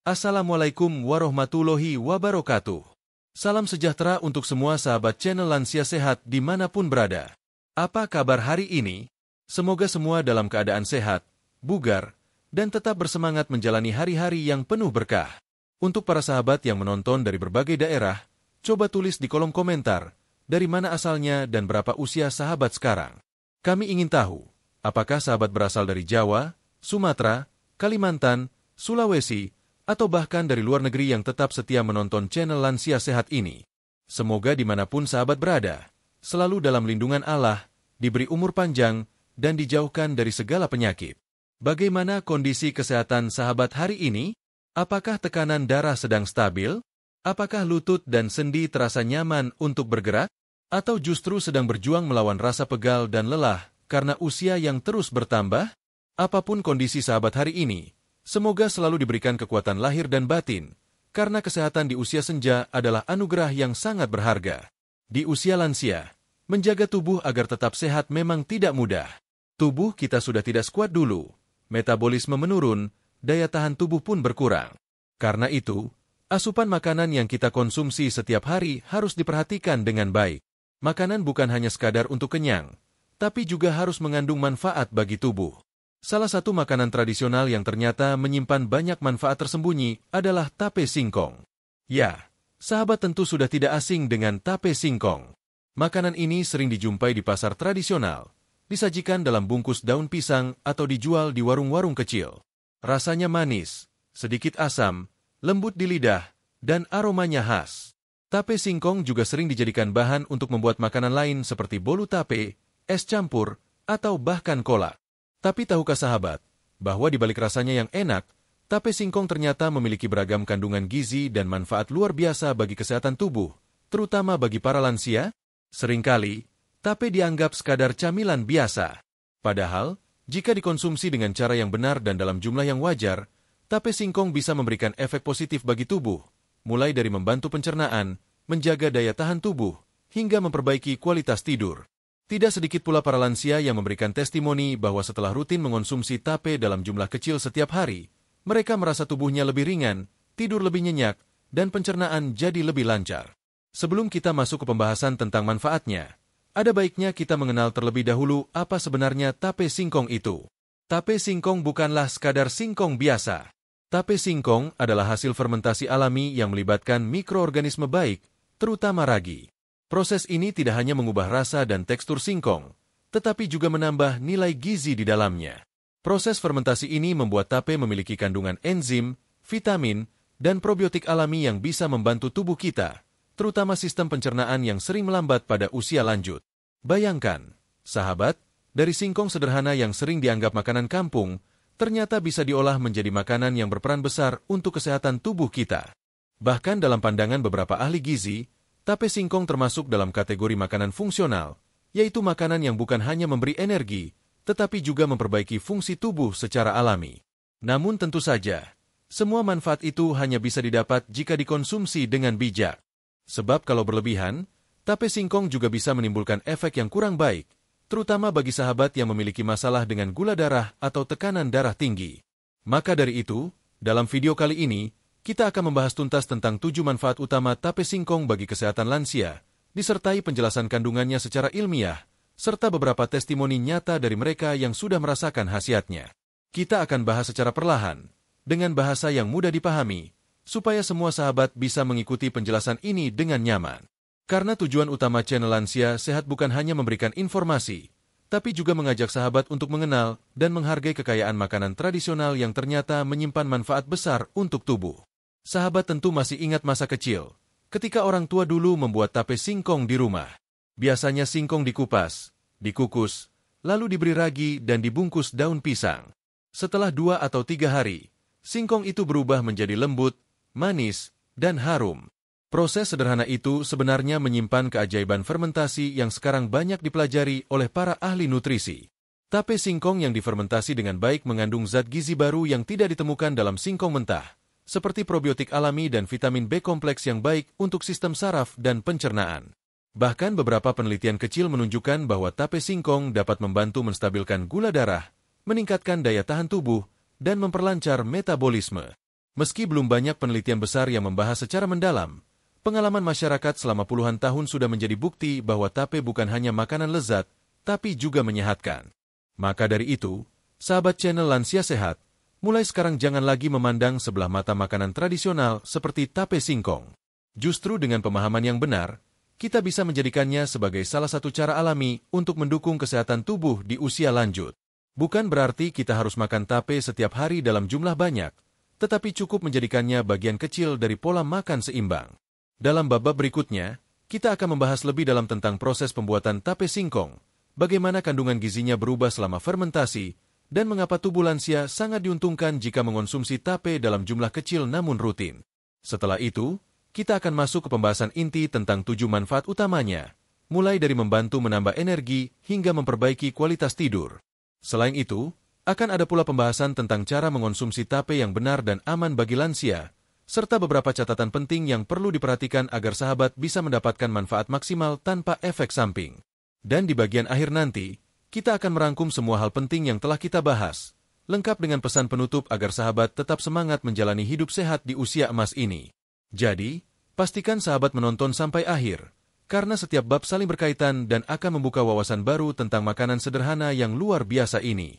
Assalamualaikum warahmatullahi wabarakatuh. Salam sejahtera untuk semua sahabat channel Lansia Sehat dimanapun berada. Apa kabar hari ini? Semoga semua dalam keadaan sehat, bugar, dan tetap bersemangat menjalani hari-hari yang penuh berkah. Untuk para sahabat yang menonton dari berbagai daerah, coba tulis di kolom komentar, dari mana asalnya dan berapa usia sahabat sekarang. Kami ingin tahu, apakah sahabat berasal dari Jawa, Sumatera, Kalimantan, Sulawesi, atau bahkan dari luar negeri yang tetap setia menonton channel Lansia Sehat ini. Semoga dimanapun sahabat berada, selalu dalam lindungan Allah, diberi umur panjang, dan dijauhkan dari segala penyakit. Bagaimana kondisi kesehatan sahabat hari ini? Apakah tekanan darah sedang stabil? Apakah lutut dan sendi terasa nyaman untuk bergerak? Atau justru sedang berjuang melawan rasa pegal dan lelah karena usia yang terus bertambah? Apapun kondisi sahabat hari ini, semoga selalu diberikan kekuatan lahir dan batin, karena kesehatan di usia senja adalah anugerah yang sangat berharga. Di usia lansia, menjaga tubuh agar tetap sehat memang tidak mudah. Tubuh kita sudah tidak sekuat dulu, metabolisme menurun, daya tahan tubuh pun berkurang. Karena itu, asupan makanan yang kita konsumsi setiap hari harus diperhatikan dengan baik. Makanan bukan hanya sekadar untuk kenyang, tapi juga harus mengandung manfaat bagi tubuh. Salah satu makanan tradisional yang ternyata menyimpan banyak manfaat tersembunyi adalah tape singkong. Ya, sahabat tentu sudah tidak asing dengan tape singkong. Makanan ini sering dijumpai di pasar tradisional, disajikan dalam bungkus daun pisang atau dijual di warung-warung kecil. Rasanya manis, sedikit asam, lembut di lidah, dan aromanya khas. Tape singkong juga sering dijadikan bahan untuk membuat makanan lain seperti bolu tape, es campur, atau bahkan kolak. Tapi tahukah sahabat, bahwa di balik rasanya yang enak, tape singkong ternyata memiliki beragam kandungan gizi dan manfaat luar biasa bagi kesehatan tubuh, terutama bagi para lansia? Seringkali, tape dianggap sekadar camilan biasa. Padahal, jika dikonsumsi dengan cara yang benar dan dalam jumlah yang wajar, tape singkong bisa memberikan efek positif bagi tubuh, mulai dari membantu pencernaan, menjaga daya tahan tubuh, hingga memperbaiki kualitas tidur. Tidak sedikit pula para lansia yang memberikan testimoni bahwa setelah rutin mengonsumsi tape dalam jumlah kecil setiap hari, mereka merasa tubuhnya lebih ringan, tidur lebih nyenyak, dan pencernaan jadi lebih lancar. Sebelum kita masuk ke pembahasan tentang manfaatnya, ada baiknya kita mengenal terlebih dahulu apa sebenarnya tape singkong itu. Tape singkong bukanlah sekadar singkong biasa. Tape singkong adalah hasil fermentasi alami yang melibatkan mikroorganisme baik, terutama ragi. Proses ini tidak hanya mengubah rasa dan tekstur singkong, tetapi juga menambah nilai gizi di dalamnya. Proses fermentasi ini membuat tape memiliki kandungan enzim, vitamin, dan probiotik alami yang bisa membantu tubuh kita, terutama sistem pencernaan yang sering melambat pada usia lanjut. Bayangkan, sahabat, dari singkong sederhana yang sering dianggap makanan kampung, ternyata bisa diolah menjadi makanan yang berperan besar untuk kesehatan tubuh kita. Bahkan dalam pandangan beberapa ahli gizi, tape singkong termasuk dalam kategori makanan fungsional, yaitu makanan yang bukan hanya memberi energi, tetapi juga memperbaiki fungsi tubuh secara alami. Namun tentu saja, semua manfaat itu hanya bisa didapat jika dikonsumsi dengan bijak. Sebab kalau berlebihan, tape singkong juga bisa menimbulkan efek yang kurang baik, terutama bagi sahabat yang memiliki masalah dengan gula darah atau tekanan darah tinggi. Maka dari itu, dalam video kali ini, kita akan membahas tuntas tentang 7 manfaat utama tape singkong bagi kesehatan lansia, disertai penjelasan kandungannya secara ilmiah, serta beberapa testimoni nyata dari mereka yang sudah merasakan khasiatnya. Kita akan bahas secara perlahan, dengan bahasa yang mudah dipahami, supaya semua sahabat bisa mengikuti penjelasan ini dengan nyaman. Karena tujuan utama channel Lansia Sehat bukan hanya memberikan informasi, tapi juga mengajak sahabat untuk mengenal dan menghargai kekayaan makanan tradisional yang ternyata menyimpan manfaat besar untuk tubuh. Sahabat tentu masih ingat masa kecil, ketika orang tua dulu membuat tape singkong di rumah. Biasanya singkong dikupas, dikukus, lalu diberi ragi dan dibungkus daun pisang. Setelah 2 atau 3 hari, singkong itu berubah menjadi lembut, manis, dan harum. Proses sederhana itu sebenarnya menyimpan keajaiban fermentasi yang sekarang banyak dipelajari oleh para ahli nutrisi. Tape singkong yang difermentasi dengan baik mengandung zat gizi baru yang tidak ditemukan dalam singkong mentah, seperti probiotik alami dan vitamin B kompleks yang baik untuk sistem saraf dan pencernaan. Bahkan beberapa penelitian kecil menunjukkan bahwa tape singkong dapat membantu menstabilkan gula darah, meningkatkan daya tahan tubuh, dan memperlancar metabolisme. Meski belum banyak penelitian besar yang membahas secara mendalam, pengalaman masyarakat selama puluhan tahun sudah menjadi bukti bahwa tape bukan hanya makanan lezat, tapi juga menyehatkan. Maka dari itu, sahabat channel Lansia Sehat, mulai sekarang jangan lagi memandang sebelah mata makanan tradisional seperti tape singkong. Justru dengan pemahaman yang benar, kita bisa menjadikannya sebagai salah satu cara alami untuk mendukung kesehatan tubuh di usia lanjut. Bukan berarti kita harus makan tape setiap hari dalam jumlah banyak, tetapi cukup menjadikannya bagian kecil dari pola makan seimbang. Dalam bab berikutnya, kita akan membahas lebih dalam tentang proses pembuatan tape singkong, bagaimana kandungan gizinya berubah selama fermentasi, dan mengapa tubuh lansia sangat diuntungkan jika mengonsumsi tape dalam jumlah kecil namun rutin. Setelah itu, kita akan masuk ke pembahasan inti tentang 7 manfaat utamanya, mulai dari membantu menambah energi hingga memperbaiki kualitas tidur. Selain itu, akan ada pula pembahasan tentang cara mengonsumsi tape yang benar dan aman bagi lansia, serta beberapa catatan penting yang perlu diperhatikan agar sahabat bisa mendapatkan manfaat maksimal tanpa efek samping. Dan di bagian akhir nanti, kita akan merangkum semua hal penting yang telah kita bahas, lengkap dengan pesan penutup agar sahabat tetap semangat menjalani hidup sehat di usia emas ini. Jadi, pastikan sahabat menonton sampai akhir, karena setiap bab saling berkaitan dan akan membuka wawasan baru tentang makanan sederhana yang luar biasa ini.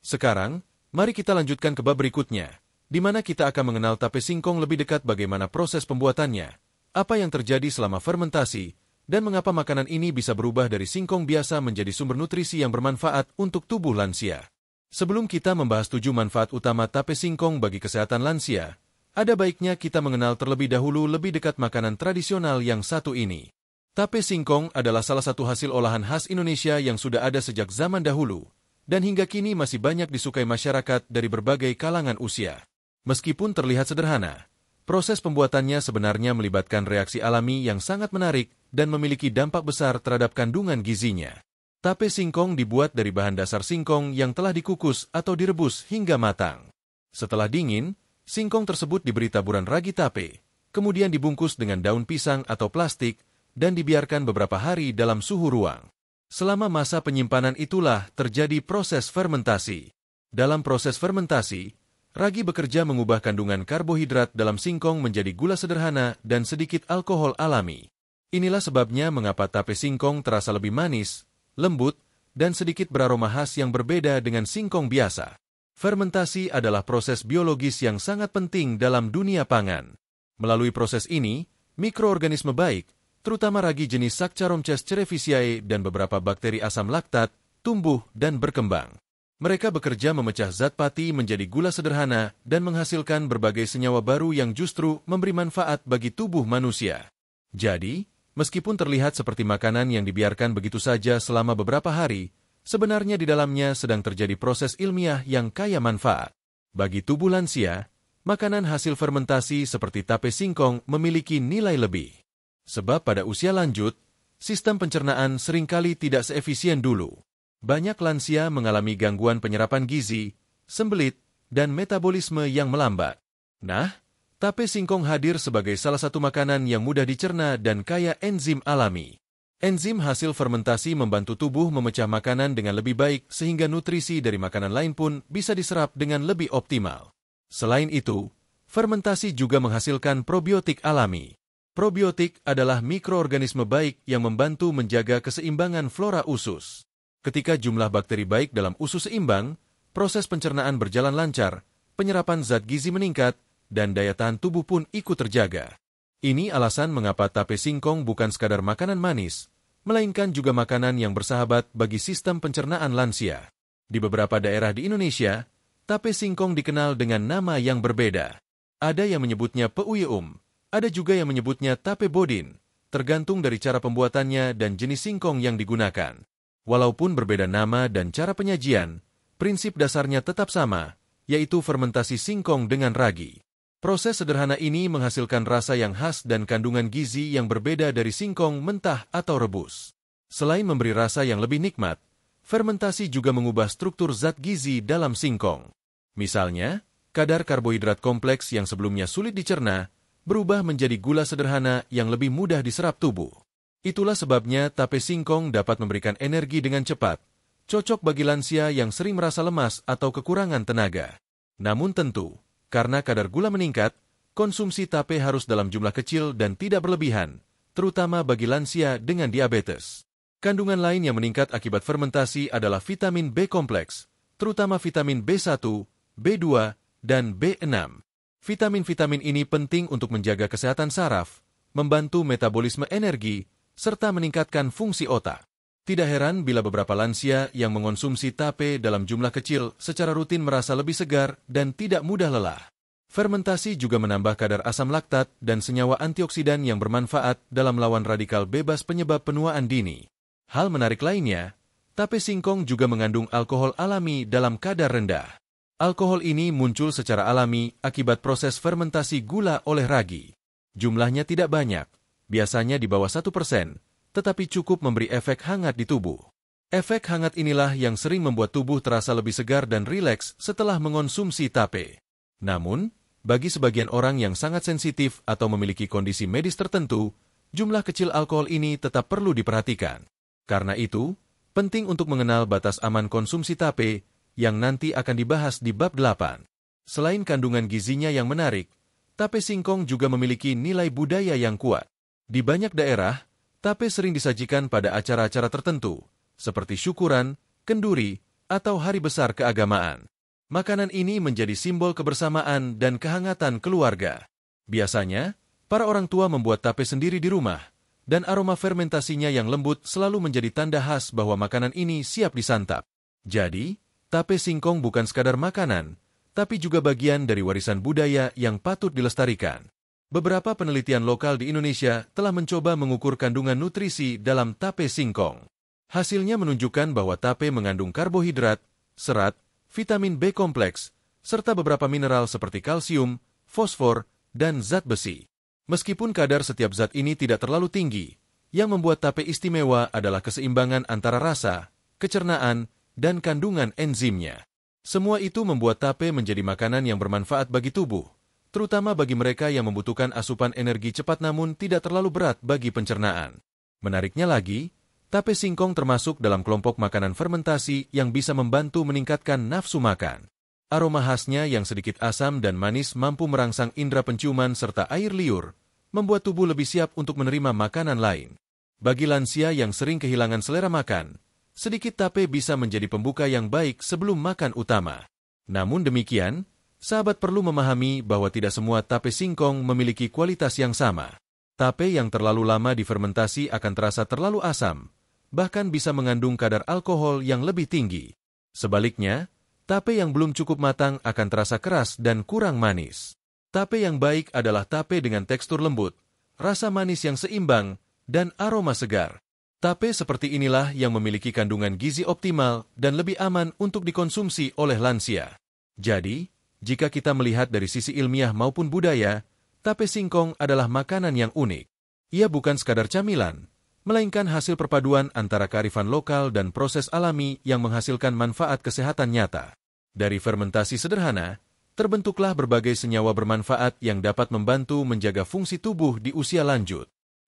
Sekarang, mari kita lanjutkan ke bab berikutnya, di mana kita akan mengenal tape singkong lebih dekat bagaimana proses pembuatannya, apa yang terjadi selama fermentasi, dan mengapa makanan ini bisa berubah dari singkong biasa menjadi sumber nutrisi yang bermanfaat untuk tubuh lansia. Sebelum kita membahas 7 manfaat utama tape singkong bagi kesehatan lansia, ada baiknya kita mengenal terlebih dahulu lebih dekat makanan tradisional yang satu ini. Tape singkong adalah salah satu hasil olahan khas Indonesia yang sudah ada sejak zaman dahulu, dan hingga kini masih banyak disukai masyarakat dari berbagai kalangan usia. Meskipun terlihat sederhana, proses pembuatannya sebenarnya melibatkan reaksi alami yang sangat menarik dan memiliki dampak besar terhadap kandungan gizinya. Tape singkong dibuat dari bahan dasar singkong yang telah dikukus atau direbus hingga matang. Setelah dingin, singkong tersebut diberi taburan ragi tape, kemudian dibungkus dengan daun pisang atau plastik, dan dibiarkan beberapa hari dalam suhu ruang. Selama masa penyimpanan itulah terjadi proses fermentasi. Dalam proses fermentasi, ragi bekerja mengubah kandungan karbohidrat dalam singkong menjadi gula sederhana dan sedikit alkohol alami. Inilah sebabnya mengapa tape singkong terasa lebih manis, lembut, dan sedikit beraroma khas yang berbeda dengan singkong biasa. Fermentasi adalah proses biologis yang sangat penting dalam dunia pangan. Melalui proses ini, mikroorganisme baik, terutama ragi jenis Saccharomyces cerevisiae dan beberapa bakteri asam laktat, tumbuh dan berkembang. Mereka bekerja memecah zat pati menjadi gula sederhana dan menghasilkan berbagai senyawa baru yang justru memberi manfaat bagi tubuh manusia. Jadi, meskipun terlihat seperti makanan yang dibiarkan begitu saja selama beberapa hari, sebenarnya di dalamnya sedang terjadi proses ilmiah yang kaya manfaat. Bagi tubuh lansia, makanan hasil fermentasi seperti tape singkong memiliki nilai lebih. Sebab pada usia lanjut, sistem pencernaan seringkali tidak seefisien dulu. Banyak lansia mengalami gangguan penyerapan gizi, sembelit, dan metabolisme yang melambat. Nah, tape singkong hadir sebagai salah satu makanan yang mudah dicerna dan kaya enzim alami. Enzim hasil fermentasi membantu tubuh memecah makanan dengan lebih baik sehingga nutrisi dari makanan lain pun bisa diserap dengan lebih optimal. Selain itu, fermentasi juga menghasilkan probiotik alami. Probiotik adalah mikroorganisme baik yang membantu menjaga keseimbangan flora usus. Ketika jumlah bakteri baik dalam usus seimbang, proses pencernaan berjalan lancar, penyerapan zat gizi meningkat, dan daya tahan tubuh pun ikut terjaga. Ini alasan mengapa tape singkong bukan sekadar makanan manis, melainkan juga makanan yang bersahabat bagi sistem pencernaan lansia. Di beberapa daerah di Indonesia, tape singkong dikenal dengan nama yang berbeda. Ada yang menyebutnya peuyeum, ada juga yang menyebutnya tape bodin, tergantung dari cara pembuatannya dan jenis singkong yang digunakan. Walaupun berbeda nama dan cara penyajian, prinsip dasarnya tetap sama, yaitu fermentasi singkong dengan ragi. Proses sederhana ini menghasilkan rasa yang khas dan kandungan gizi yang berbeda dari singkong mentah atau rebus. Selain memberi rasa yang lebih nikmat, fermentasi juga mengubah struktur zat gizi dalam singkong. Misalnya, kadar karbohidrat kompleks yang sebelumnya sulit dicerna, berubah menjadi gula sederhana yang lebih mudah diserap tubuh. Itulah sebabnya tape singkong dapat memberikan energi dengan cepat, cocok bagi lansia yang sering merasa lemas atau kekurangan tenaga. Namun tentu, Karena kadar gula meningkat, konsumsi tape harus dalam jumlah kecil dan tidak berlebihan, terutama bagi lansia dengan diabetes. Kandungan lain yang meningkat akibat fermentasi adalah vitamin B kompleks, terutama vitamin B1, B2, dan B6. Vitamin-vitamin ini penting untuk menjaga kesehatan saraf, membantu metabolisme energi, serta meningkatkan fungsi otak. Tidak heran bila beberapa lansia yang mengonsumsi tape dalam jumlah kecil secara rutin merasa lebih segar dan tidak mudah lelah. Fermentasi juga menambah kadar asam laktat dan senyawa antioksidan yang bermanfaat dalam melawan radikal bebas penyebab penuaan dini. Hal menarik lainnya, tape singkong juga mengandung alkohol alami dalam kadar rendah. Alkohol ini muncul secara alami akibat proses fermentasi gula oleh ragi. Jumlahnya tidak banyak, biasanya di bawah 1%, tetapi cukup memberi efek hangat di tubuh. Efek hangat inilah yang sering membuat tubuh terasa lebih segar dan rileks setelah mengonsumsi tape. Namun, bagi sebagian orang yang sangat sensitif atau memiliki kondisi medis tertentu, jumlah kecil alkohol ini tetap perlu diperhatikan. Karena itu, penting untuk mengenal batas aman konsumsi tape yang nanti akan dibahas di bab 8. Selain kandungan gizinya yang menarik, tape singkong juga memiliki nilai budaya yang kuat. Di banyak daerah, tape sering disajikan pada acara-acara tertentu, seperti syukuran, kenduri, atau hari besar keagamaan. Makanan ini menjadi simbol kebersamaan dan kehangatan keluarga. Biasanya, para orang tua membuat tape sendiri di rumah, dan aroma fermentasinya yang lembut selalu menjadi tanda khas bahwa makanan ini siap disantap. Jadi, tape singkong bukan sekadar makanan, tapi juga bagian dari warisan budaya yang patut dilestarikan. Beberapa penelitian lokal di Indonesia telah mencoba mengukur kandungan nutrisi dalam tape singkong. Hasilnya menunjukkan bahwa tape mengandung karbohidrat, serat, vitamin B kompleks, serta beberapa mineral seperti kalsium, fosfor, dan zat besi. Meskipun kadar setiap zat ini tidak terlalu tinggi, yang membuat tape istimewa adalah keseimbangan antara rasa, kecernaan, dan kandungan enzimnya. Semua itu membuat tape menjadi makanan yang bermanfaat bagi tubuh, terutama bagi mereka yang membutuhkan asupan energi cepat namun tidak terlalu berat bagi pencernaan. Menariknya lagi, tape singkong termasuk dalam kelompok makanan fermentasi yang bisa membantu meningkatkan nafsu makan. Aroma khasnya yang sedikit asam dan manis mampu merangsang indera penciuman serta air liur, membuat tubuh lebih siap untuk menerima makanan lain. Bagi lansia yang sering kehilangan selera makan, sedikit tape bisa menjadi pembuka yang baik sebelum makan utama. Namun demikian, sahabat perlu memahami bahwa tidak semua tape singkong memiliki kualitas yang sama. Tape yang terlalu lama difermentasi akan terasa terlalu asam, bahkan bisa mengandung kadar alkohol yang lebih tinggi. Sebaliknya, tape yang belum cukup matang akan terasa keras dan kurang manis. Tape yang baik adalah tape dengan tekstur lembut, rasa manis yang seimbang, dan aroma segar. Tape seperti inilah yang memiliki kandungan gizi optimal dan lebih aman untuk dikonsumsi oleh lansia. Jadi, jika kita melihat dari sisi ilmiah maupun budaya, tape singkong adalah makanan yang unik. Ia bukan sekadar camilan, melainkan hasil perpaduan antara kearifan lokal dan proses alami yang menghasilkan manfaat kesehatan nyata. Dari fermentasi sederhana, terbentuklah berbagai senyawa bermanfaat yang dapat membantu menjaga fungsi tubuh di usia lanjut.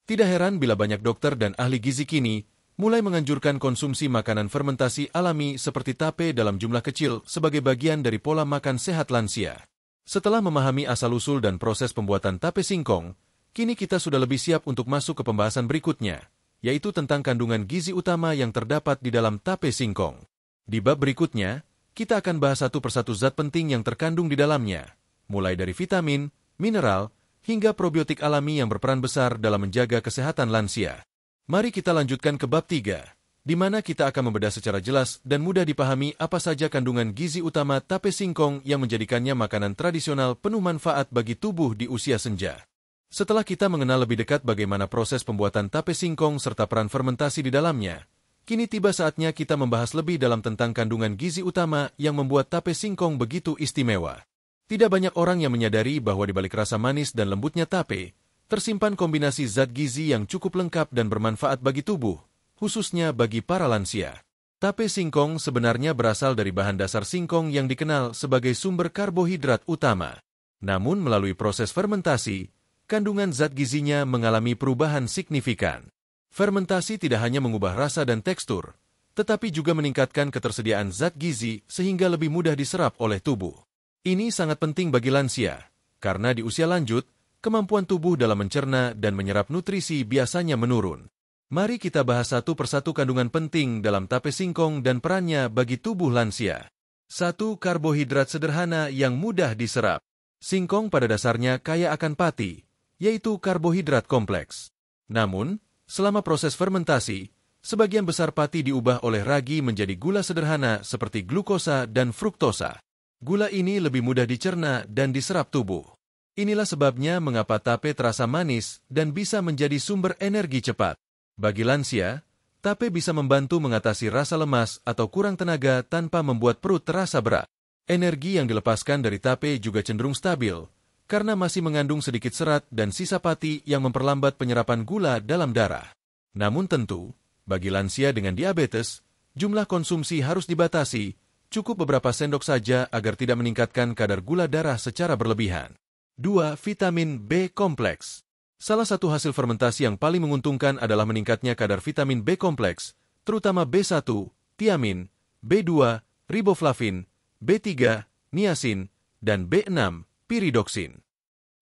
Tidak heran bila banyak dokter dan ahli gizi kini mulai menganjurkan konsumsi makanan fermentasi alami seperti tape dalam jumlah kecil sebagai bagian dari pola makan sehat lansia. Setelah memahami asal-usul dan proses pembuatan tape singkong, kini kita sudah lebih siap untuk masuk ke pembahasan berikutnya, yaitu tentang kandungan gizi utama yang terdapat di dalam tape singkong. Di bab berikutnya, kita akan bahas satu persatu zat penting yang terkandung di dalamnya, mulai dari vitamin, mineral, hingga probiotik alami yang berperan besar dalam menjaga kesehatan lansia. Mari kita lanjutkan ke bab 3, di mana kita akan membedah secara jelas dan mudah dipahami apa saja kandungan gizi utama tape singkong yang menjadikannya makanan tradisional penuh manfaat bagi tubuh di usia senja. Setelah kita mengenal lebih dekat bagaimana proses pembuatan tape singkong serta peran fermentasi di dalamnya, kini tiba saatnya kita membahas lebih dalam tentang kandungan gizi utama yang membuat tape singkong begitu istimewa. Tidak banyak orang yang menyadari bahwa di balik rasa manis dan lembutnya tape, tersimpan kombinasi zat gizi yang cukup lengkap dan bermanfaat bagi tubuh, khususnya bagi para lansia. Tape singkong sebenarnya berasal dari bahan dasar singkong yang dikenal sebagai sumber karbohidrat utama. Namun melalui proses fermentasi, kandungan zat gizinya mengalami perubahan signifikan. Fermentasi tidak hanya mengubah rasa dan tekstur, tetapi juga meningkatkan ketersediaan zat gizi sehingga lebih mudah diserap oleh tubuh. Ini sangat penting bagi lansia, karena di usia lanjut, kemampuan tubuh dalam mencerna dan menyerap nutrisi biasanya menurun. Mari kita bahas satu persatu kandungan penting dalam tape singkong dan perannya bagi tubuh lansia. 1. Karbohidrat sederhana yang mudah diserap. Singkong pada dasarnya kaya akan pati, yaitu karbohidrat kompleks. Namun, selama proses fermentasi, sebagian besar pati diubah oleh ragi menjadi gula sederhana seperti glukosa dan fruktosa. Gula ini lebih mudah dicerna dan diserap tubuh. Inilah sebabnya mengapa tape terasa manis dan bisa menjadi sumber energi cepat. Bagi lansia, tape bisa membantu mengatasi rasa lemas atau kurang tenaga tanpa membuat perut terasa berat. Energi yang dilepaskan dari tape juga cenderung stabil, karena masih mengandung sedikit serat dan sisa pati yang memperlambat penyerapan gula dalam darah. Namun tentu, bagi lansia dengan diabetes, jumlah konsumsi harus dibatasi, cukup beberapa sendok saja agar tidak meningkatkan kadar gula darah secara berlebihan. 2. Vitamin B kompleks. Salah satu hasil fermentasi yang paling menguntungkan adalah meningkatnya kadar vitamin B kompleks, terutama B1, tiamin, B2, riboflavin, B3, niacin, dan B6, piridoksin.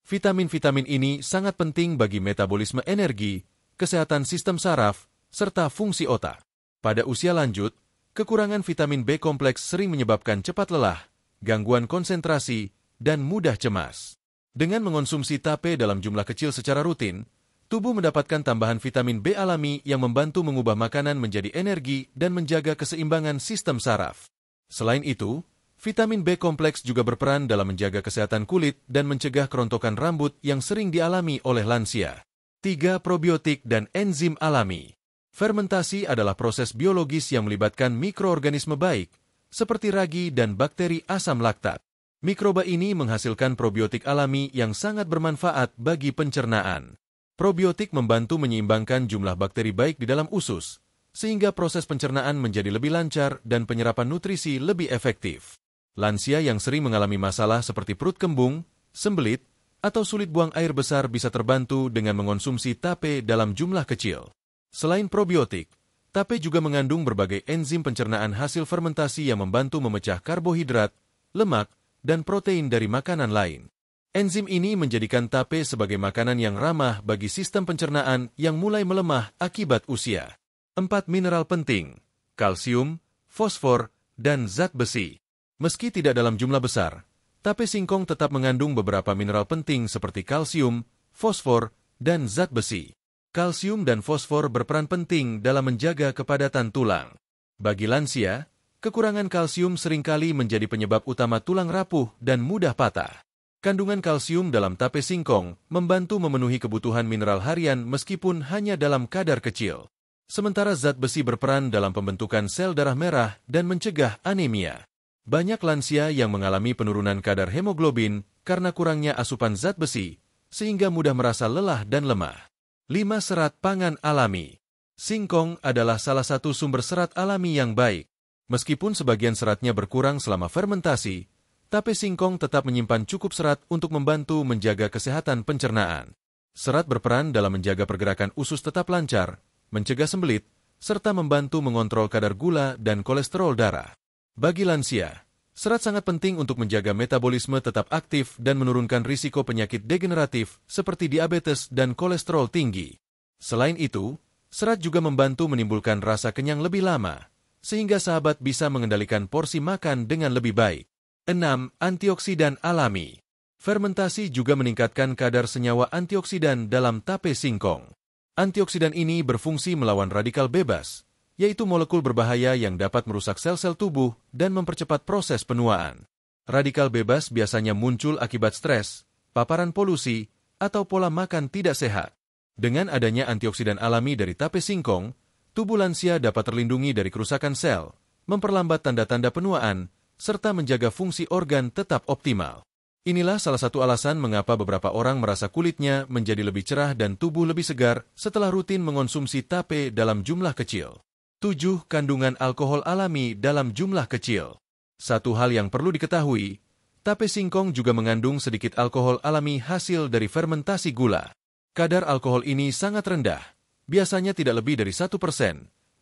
Vitamin-vitamin ini sangat penting bagi metabolisme energi, kesehatan sistem saraf, serta fungsi otak. Pada usia lanjut, kekurangan vitamin B kompleks sering menyebabkan cepat lelah, gangguan konsentrasi, dan mudah cemas. Dengan mengonsumsi tape dalam jumlah kecil secara rutin, tubuh mendapatkan tambahan vitamin B alami yang membantu mengubah makanan menjadi energi dan menjaga keseimbangan sistem saraf. Selain itu, vitamin B kompleks juga berperan dalam menjaga kesehatan kulit dan mencegah kerontokan rambut yang sering dialami oleh lansia. 3. Probiotik dan enzim alami. Fermentasi adalah proses biologis yang melibatkan mikroorganisme baik, seperti ragi dan bakteri asam laktat. Mikroba ini menghasilkan probiotik alami yang sangat bermanfaat bagi pencernaan. Probiotik membantu menyeimbangkan jumlah bakteri baik di dalam usus, sehingga proses pencernaan menjadi lebih lancar dan penyerapan nutrisi lebih efektif. Lansia yang sering mengalami masalah seperti perut kembung, sembelit, atau sulit buang air besar bisa terbantu dengan mengonsumsi tape dalam jumlah kecil. Selain probiotik, tape juga mengandung berbagai enzim pencernaan hasil fermentasi yang membantu memecah karbohidrat, lemak, dan protein dari makanan lain. Enzim ini menjadikan tape sebagai makanan yang ramah bagi sistem pencernaan yang mulai melemah akibat usia. 4. Mineral penting, kalsium, fosfor, dan zat besi. Meski tidak dalam jumlah besar, tape singkong tetap mengandung beberapa mineral penting seperti kalsium, fosfor, dan zat besi. Kalsium dan fosfor berperan penting dalam menjaga kepadatan tulang. Bagi lansia, kekurangan kalsium seringkali menjadi penyebab utama tulang rapuh dan mudah patah. Kandungan kalsium dalam tape singkong membantu memenuhi kebutuhan mineral harian meskipun hanya dalam kadar kecil. Sementara zat besi berperan dalam pembentukan sel darah merah dan mencegah anemia. Banyak lansia yang mengalami penurunan kadar hemoglobin karena kurangnya asupan zat besi, sehingga mudah merasa lelah dan lemah. 5. Serat pangan alami. Singkong adalah salah satu sumber serat alami yang baik. Meskipun sebagian seratnya berkurang selama fermentasi, tape singkong tetap menyimpan cukup serat untuk membantu menjaga kesehatan pencernaan. Serat berperan dalam menjaga pergerakan usus tetap lancar, mencegah sembelit, serta membantu mengontrol kadar gula dan kolesterol darah. Bagi lansia, serat sangat penting untuk menjaga metabolisme tetap aktif dan menurunkan risiko penyakit degeneratif seperti diabetes dan kolesterol tinggi. Selain itu, serat juga membantu menimbulkan rasa kenyang lebih lama, sehingga sahabat bisa mengendalikan porsi makan dengan lebih baik. 6. Antioksidan alami. Fermentasi juga meningkatkan kadar senyawa antioksidan dalam tape singkong. Antioksidan ini berfungsi melawan radikal bebas, yaitu molekul berbahaya yang dapat merusak sel-sel tubuh dan mempercepat proses penuaan. Radikal bebas biasanya muncul akibat stres, paparan polusi, atau pola makan tidak sehat. Dengan adanya antioksidan alami dari tape singkong, tubuh lansia dapat terlindungi dari kerusakan sel, memperlambat tanda-tanda penuaan, serta menjaga fungsi organ tetap optimal. Inilah salah satu alasan mengapa beberapa orang merasa kulitnya menjadi lebih cerah dan tubuh lebih segar setelah rutin mengonsumsi tape dalam jumlah kecil. 7. Kandungan alkohol alami dalam jumlah kecil. Satu hal yang perlu diketahui, tape singkong juga mengandung sedikit alkohol alami hasil dari fermentasi gula. Kadar alkohol ini sangat rendah, biasanya tidak lebih dari 1%,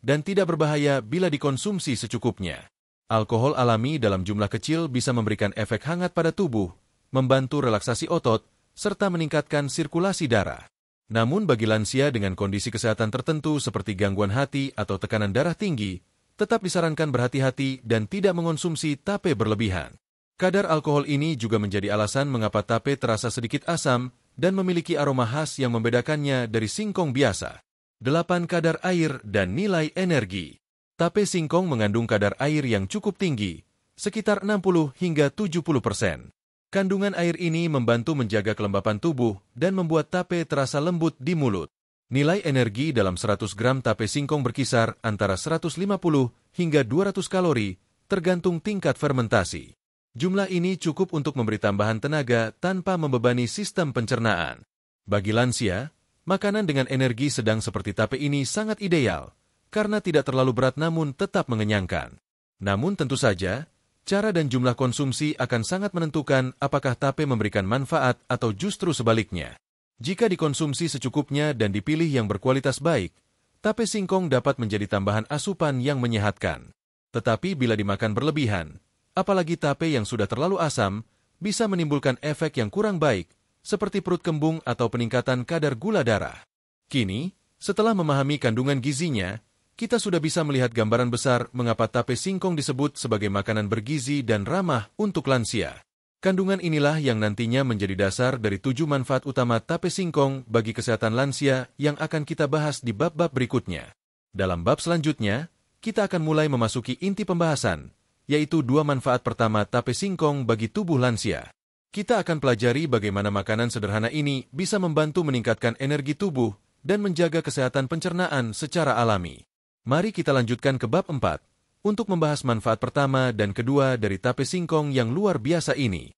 dan tidak berbahaya bila dikonsumsi secukupnya. Alkohol alami dalam jumlah kecil bisa memberikan efek hangat pada tubuh, membantu relaksasi otot, serta meningkatkan sirkulasi darah. Namun bagi lansia dengan kondisi kesehatan tertentu seperti gangguan hati atau tekanan darah tinggi, tetap disarankan berhati-hati dan tidak mengonsumsi tape berlebihan. Kadar alkohol ini juga menjadi alasan mengapa tape terasa sedikit asam dan memiliki aroma khas yang membedakannya dari singkong biasa. 8. Kadar air dan nilai energi. Tape singkong mengandung kadar air yang cukup tinggi, sekitar 60 hingga 70%. Kandungan air ini membantu menjaga kelembapan tubuh dan membuat tape terasa lembut di mulut. Nilai energi dalam 100 gram tape singkong berkisar antara 150 hingga 200 kalori, tergantung tingkat fermentasi. Jumlah ini cukup untuk memberi tambahan tenaga tanpa membebani sistem pencernaan. Bagi lansia, makanan dengan energi sedang seperti tape ini sangat ideal, karena tidak terlalu berat namun tetap mengenyangkan. Namun tentu saja, cara dan jumlah konsumsi akan sangat menentukan apakah tape memberikan manfaat atau justru sebaliknya. Jika dikonsumsi secukupnya dan dipilih yang berkualitas baik, tape singkong dapat menjadi tambahan asupan yang menyehatkan. Tetapi bila dimakan berlebihan, apalagi tape yang sudah terlalu asam, bisa menimbulkan efek yang kurang baik, seperti perut kembung atau peningkatan kadar gula darah. Kini, setelah memahami kandungan gizinya, kita sudah bisa melihat gambaran besar mengapa tape singkong disebut sebagai makanan bergizi dan ramah untuk lansia. Kandungan inilah yang nantinya menjadi dasar dari 7 manfaat utama tape singkong bagi kesehatan lansia yang akan kita bahas di bab-bab berikutnya. Dalam bab selanjutnya, kita akan mulai memasuki inti pembahasan, yaitu 2 manfaat pertama tape singkong bagi tubuh lansia. Kita akan pelajari bagaimana makanan sederhana ini bisa membantu meningkatkan energi tubuh dan menjaga kesehatan pencernaan secara alami. Mari kita lanjutkan ke bab 4, untuk membahas manfaat pertama dan kedua dari tape singkong yang luar biasa ini.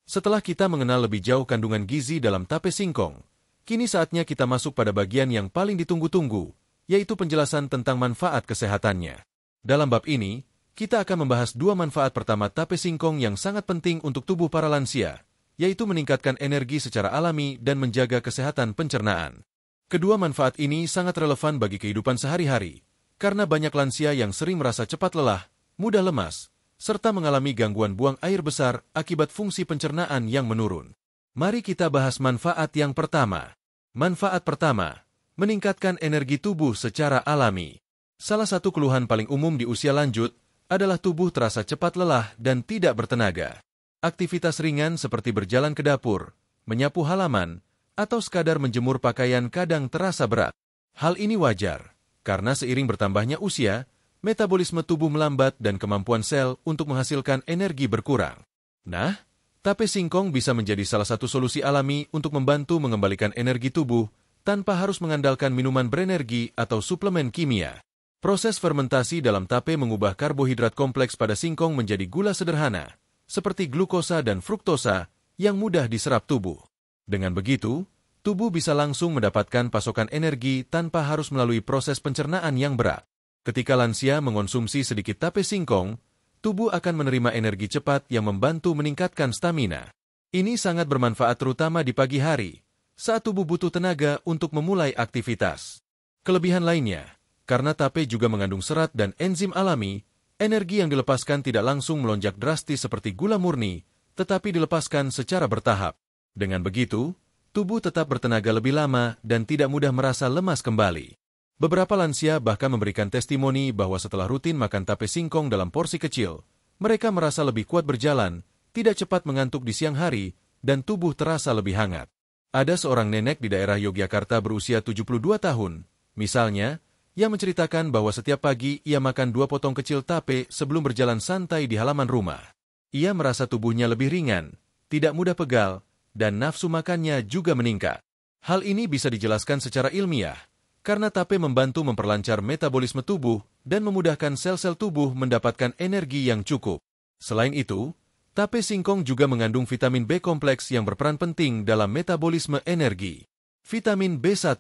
Setelah kita mengenal lebih jauh kandungan gizi dalam tape singkong, kini saatnya kita masuk pada bagian yang paling ditunggu-tunggu, yaitu penjelasan tentang manfaat kesehatannya. Dalam bab ini, kita akan membahas 2 manfaat pertama tape singkong yang sangat penting untuk tubuh para lansia, yaitu meningkatkan energi secara alami dan menjaga kesehatan pencernaan. Kedua manfaat ini sangat relevan bagi kehidupan sehari-hari, karena banyak lansia yang sering merasa cepat lelah, mudah lemas, serta mengalami gangguan buang air besar akibat fungsi pencernaan yang menurun. Mari kita bahas manfaat yang pertama. Manfaat pertama, meningkatkan energi tubuh secara alami. Salah satu keluhan paling umum di usia lanjut adalah tubuh terasa cepat lelah dan tidak bertenaga. Aktivitas ringan seperti berjalan ke dapur, menyapu halaman, atau sekadar menjemur pakaian kadang terasa berat. Hal ini wajar, karena seiring bertambahnya usia, metabolisme tubuh melambat dan kemampuan sel untuk menghasilkan energi berkurang. Nah, tape singkong bisa menjadi salah satu solusi alami untuk membantu mengembalikan energi tubuh tanpa harus mengandalkan minuman berenergi atau suplemen kimia. Proses fermentasi dalam tape mengubah karbohidrat kompleks pada singkong menjadi gula sederhana, seperti glukosa dan fruktosa, yang mudah diserap tubuh. Dengan begitu, tubuh bisa langsung mendapatkan pasokan energi tanpa harus melalui proses pencernaan yang berat. Ketika lansia mengonsumsi sedikit tape singkong, tubuh akan menerima energi cepat yang membantu meningkatkan stamina. Ini sangat bermanfaat terutama di pagi hari, saat tubuh butuh tenaga untuk memulai aktivitas. Kelebihan lainnya, karena tape juga mengandung serat dan enzim alami, energi yang dilepaskan tidak langsung melonjak drastis seperti gula murni, tetapi dilepaskan secara bertahap. Dengan begitu, tubuh tetap bertenaga lebih lama dan tidak mudah merasa lemas kembali. Beberapa lansia bahkan memberikan testimoni bahwa setelah rutin makan tape singkong dalam porsi kecil, mereka merasa lebih kuat berjalan, tidak cepat mengantuk di siang hari, dan tubuh terasa lebih hangat. Ada seorang nenek di daerah Yogyakarta berusia 72 tahun, misalnya, yang menceritakan bahwa setiap pagi ia makan 2 potong kecil tape sebelum berjalan santai di halaman rumah. Ia merasa tubuhnya lebih ringan, tidak mudah pegal, dan nafsu makannya juga meningkat. Hal ini bisa dijelaskan secara ilmiah, karena tape membantu memperlancar metabolisme tubuh dan memudahkan sel-sel tubuh mendapatkan energi yang cukup. Selain itu, tape singkong juga mengandung vitamin B kompleks yang berperan penting dalam metabolisme energi. Vitamin B1,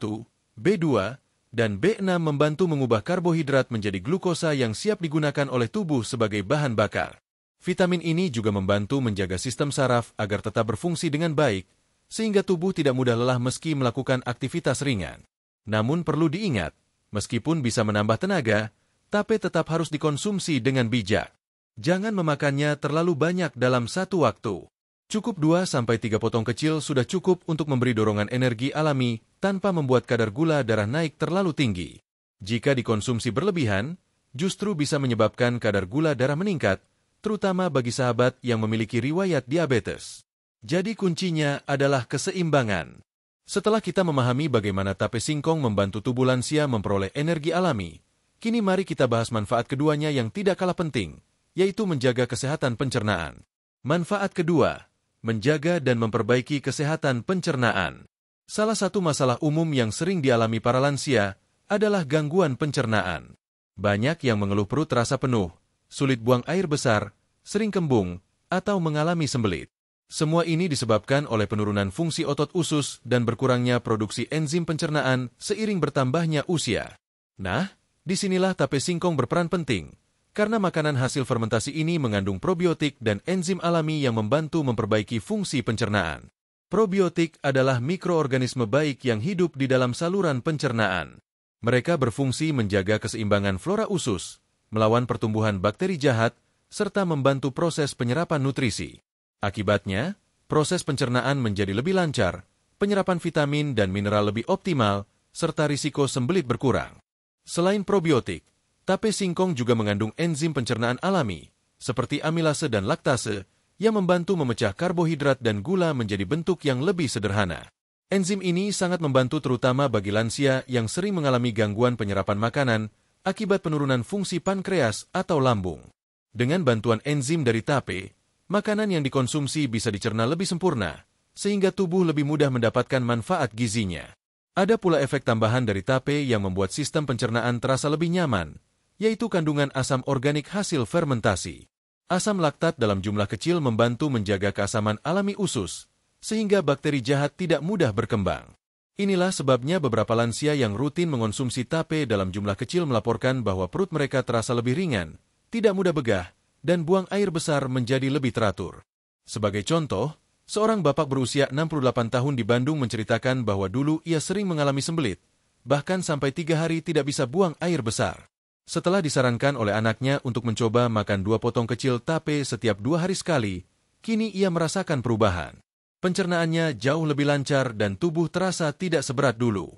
B2, dan B6 membantu mengubah karbohidrat menjadi glukosa yang siap digunakan oleh tubuh sebagai bahan bakar. Vitamin ini juga membantu menjaga sistem saraf agar tetap berfungsi dengan baik, sehingga tubuh tidak mudah lelah meski melakukan aktivitas ringan. Namun perlu diingat, meskipun bisa menambah tenaga, tape tetap harus dikonsumsi dengan bijak. Jangan memakannya terlalu banyak dalam satu waktu. Cukup 2-3 potong kecil sudah cukup untuk memberi dorongan energi alami tanpa membuat kadar gula darah naik terlalu tinggi. Jika dikonsumsi berlebihan, justru bisa menyebabkan kadar gula darah meningkat, terutama bagi sahabat yang memiliki riwayat diabetes. Jadi kuncinya adalah keseimbangan. Setelah kita memahami bagaimana tape singkong membantu tubuh lansia memperoleh energi alami, kini mari kita bahas manfaat keduanya yang tidak kalah penting, yaitu menjaga kesehatan pencernaan. Manfaat kedua, menjaga dan memperbaiki kesehatan pencernaan. Salah satu masalah umum yang sering dialami para lansia adalah gangguan pencernaan. Banyak yang mengeluh perut terasa penuh, sulit buang air besar, sering kembung, atau mengalami sembelit. Semua ini disebabkan oleh penurunan fungsi otot usus dan berkurangnya produksi enzim pencernaan seiring bertambahnya usia. Nah, disinilah tape singkong berperan penting, karena makanan hasil fermentasi ini mengandung probiotik dan enzim alami yang membantu memperbaiki fungsi pencernaan. Probiotik adalah mikroorganisme baik yang hidup di dalam saluran pencernaan. Mereka berfungsi menjaga keseimbangan flora usus, melawan pertumbuhan bakteri jahat, serta membantu proses penyerapan nutrisi. Akibatnya, proses pencernaan menjadi lebih lancar, penyerapan vitamin dan mineral lebih optimal, serta risiko sembelit berkurang. Selain probiotik, tape singkong juga mengandung enzim pencernaan alami, seperti amilase dan laktase, yang membantu memecah karbohidrat dan gula menjadi bentuk yang lebih sederhana. Enzim ini sangat membantu terutama bagi lansia yang sering mengalami gangguan penyerapan makanan akibat penurunan fungsi pankreas atau lambung. Dengan bantuan enzim dari tape, makanan yang dikonsumsi bisa dicerna lebih sempurna, sehingga tubuh lebih mudah mendapatkan manfaat gizinya. Ada pula efek tambahan dari tape yang membuat sistem pencernaan terasa lebih nyaman, yaitu kandungan asam organik hasil fermentasi. Asam laktat dalam jumlah kecil membantu menjaga keasaman alami usus, sehingga bakteri jahat tidak mudah berkembang. Inilah sebabnya beberapa lansia yang rutin mengonsumsi tape dalam jumlah kecil melaporkan bahwa perut mereka terasa lebih ringan, tidak mudah begah, dan buang air besar menjadi lebih teratur. Sebagai contoh, seorang bapak berusia 68 tahun di Bandung menceritakan bahwa dulu ia sering mengalami sembelit, bahkan sampai 3 hari tidak bisa buang air besar. Setelah disarankan oleh anaknya untuk mencoba makan 2 potong kecil tape setiap 2 hari sekali, kini ia merasakan perubahan. Pencernaannya jauh lebih lancar dan tubuh terasa tidak seberat dulu.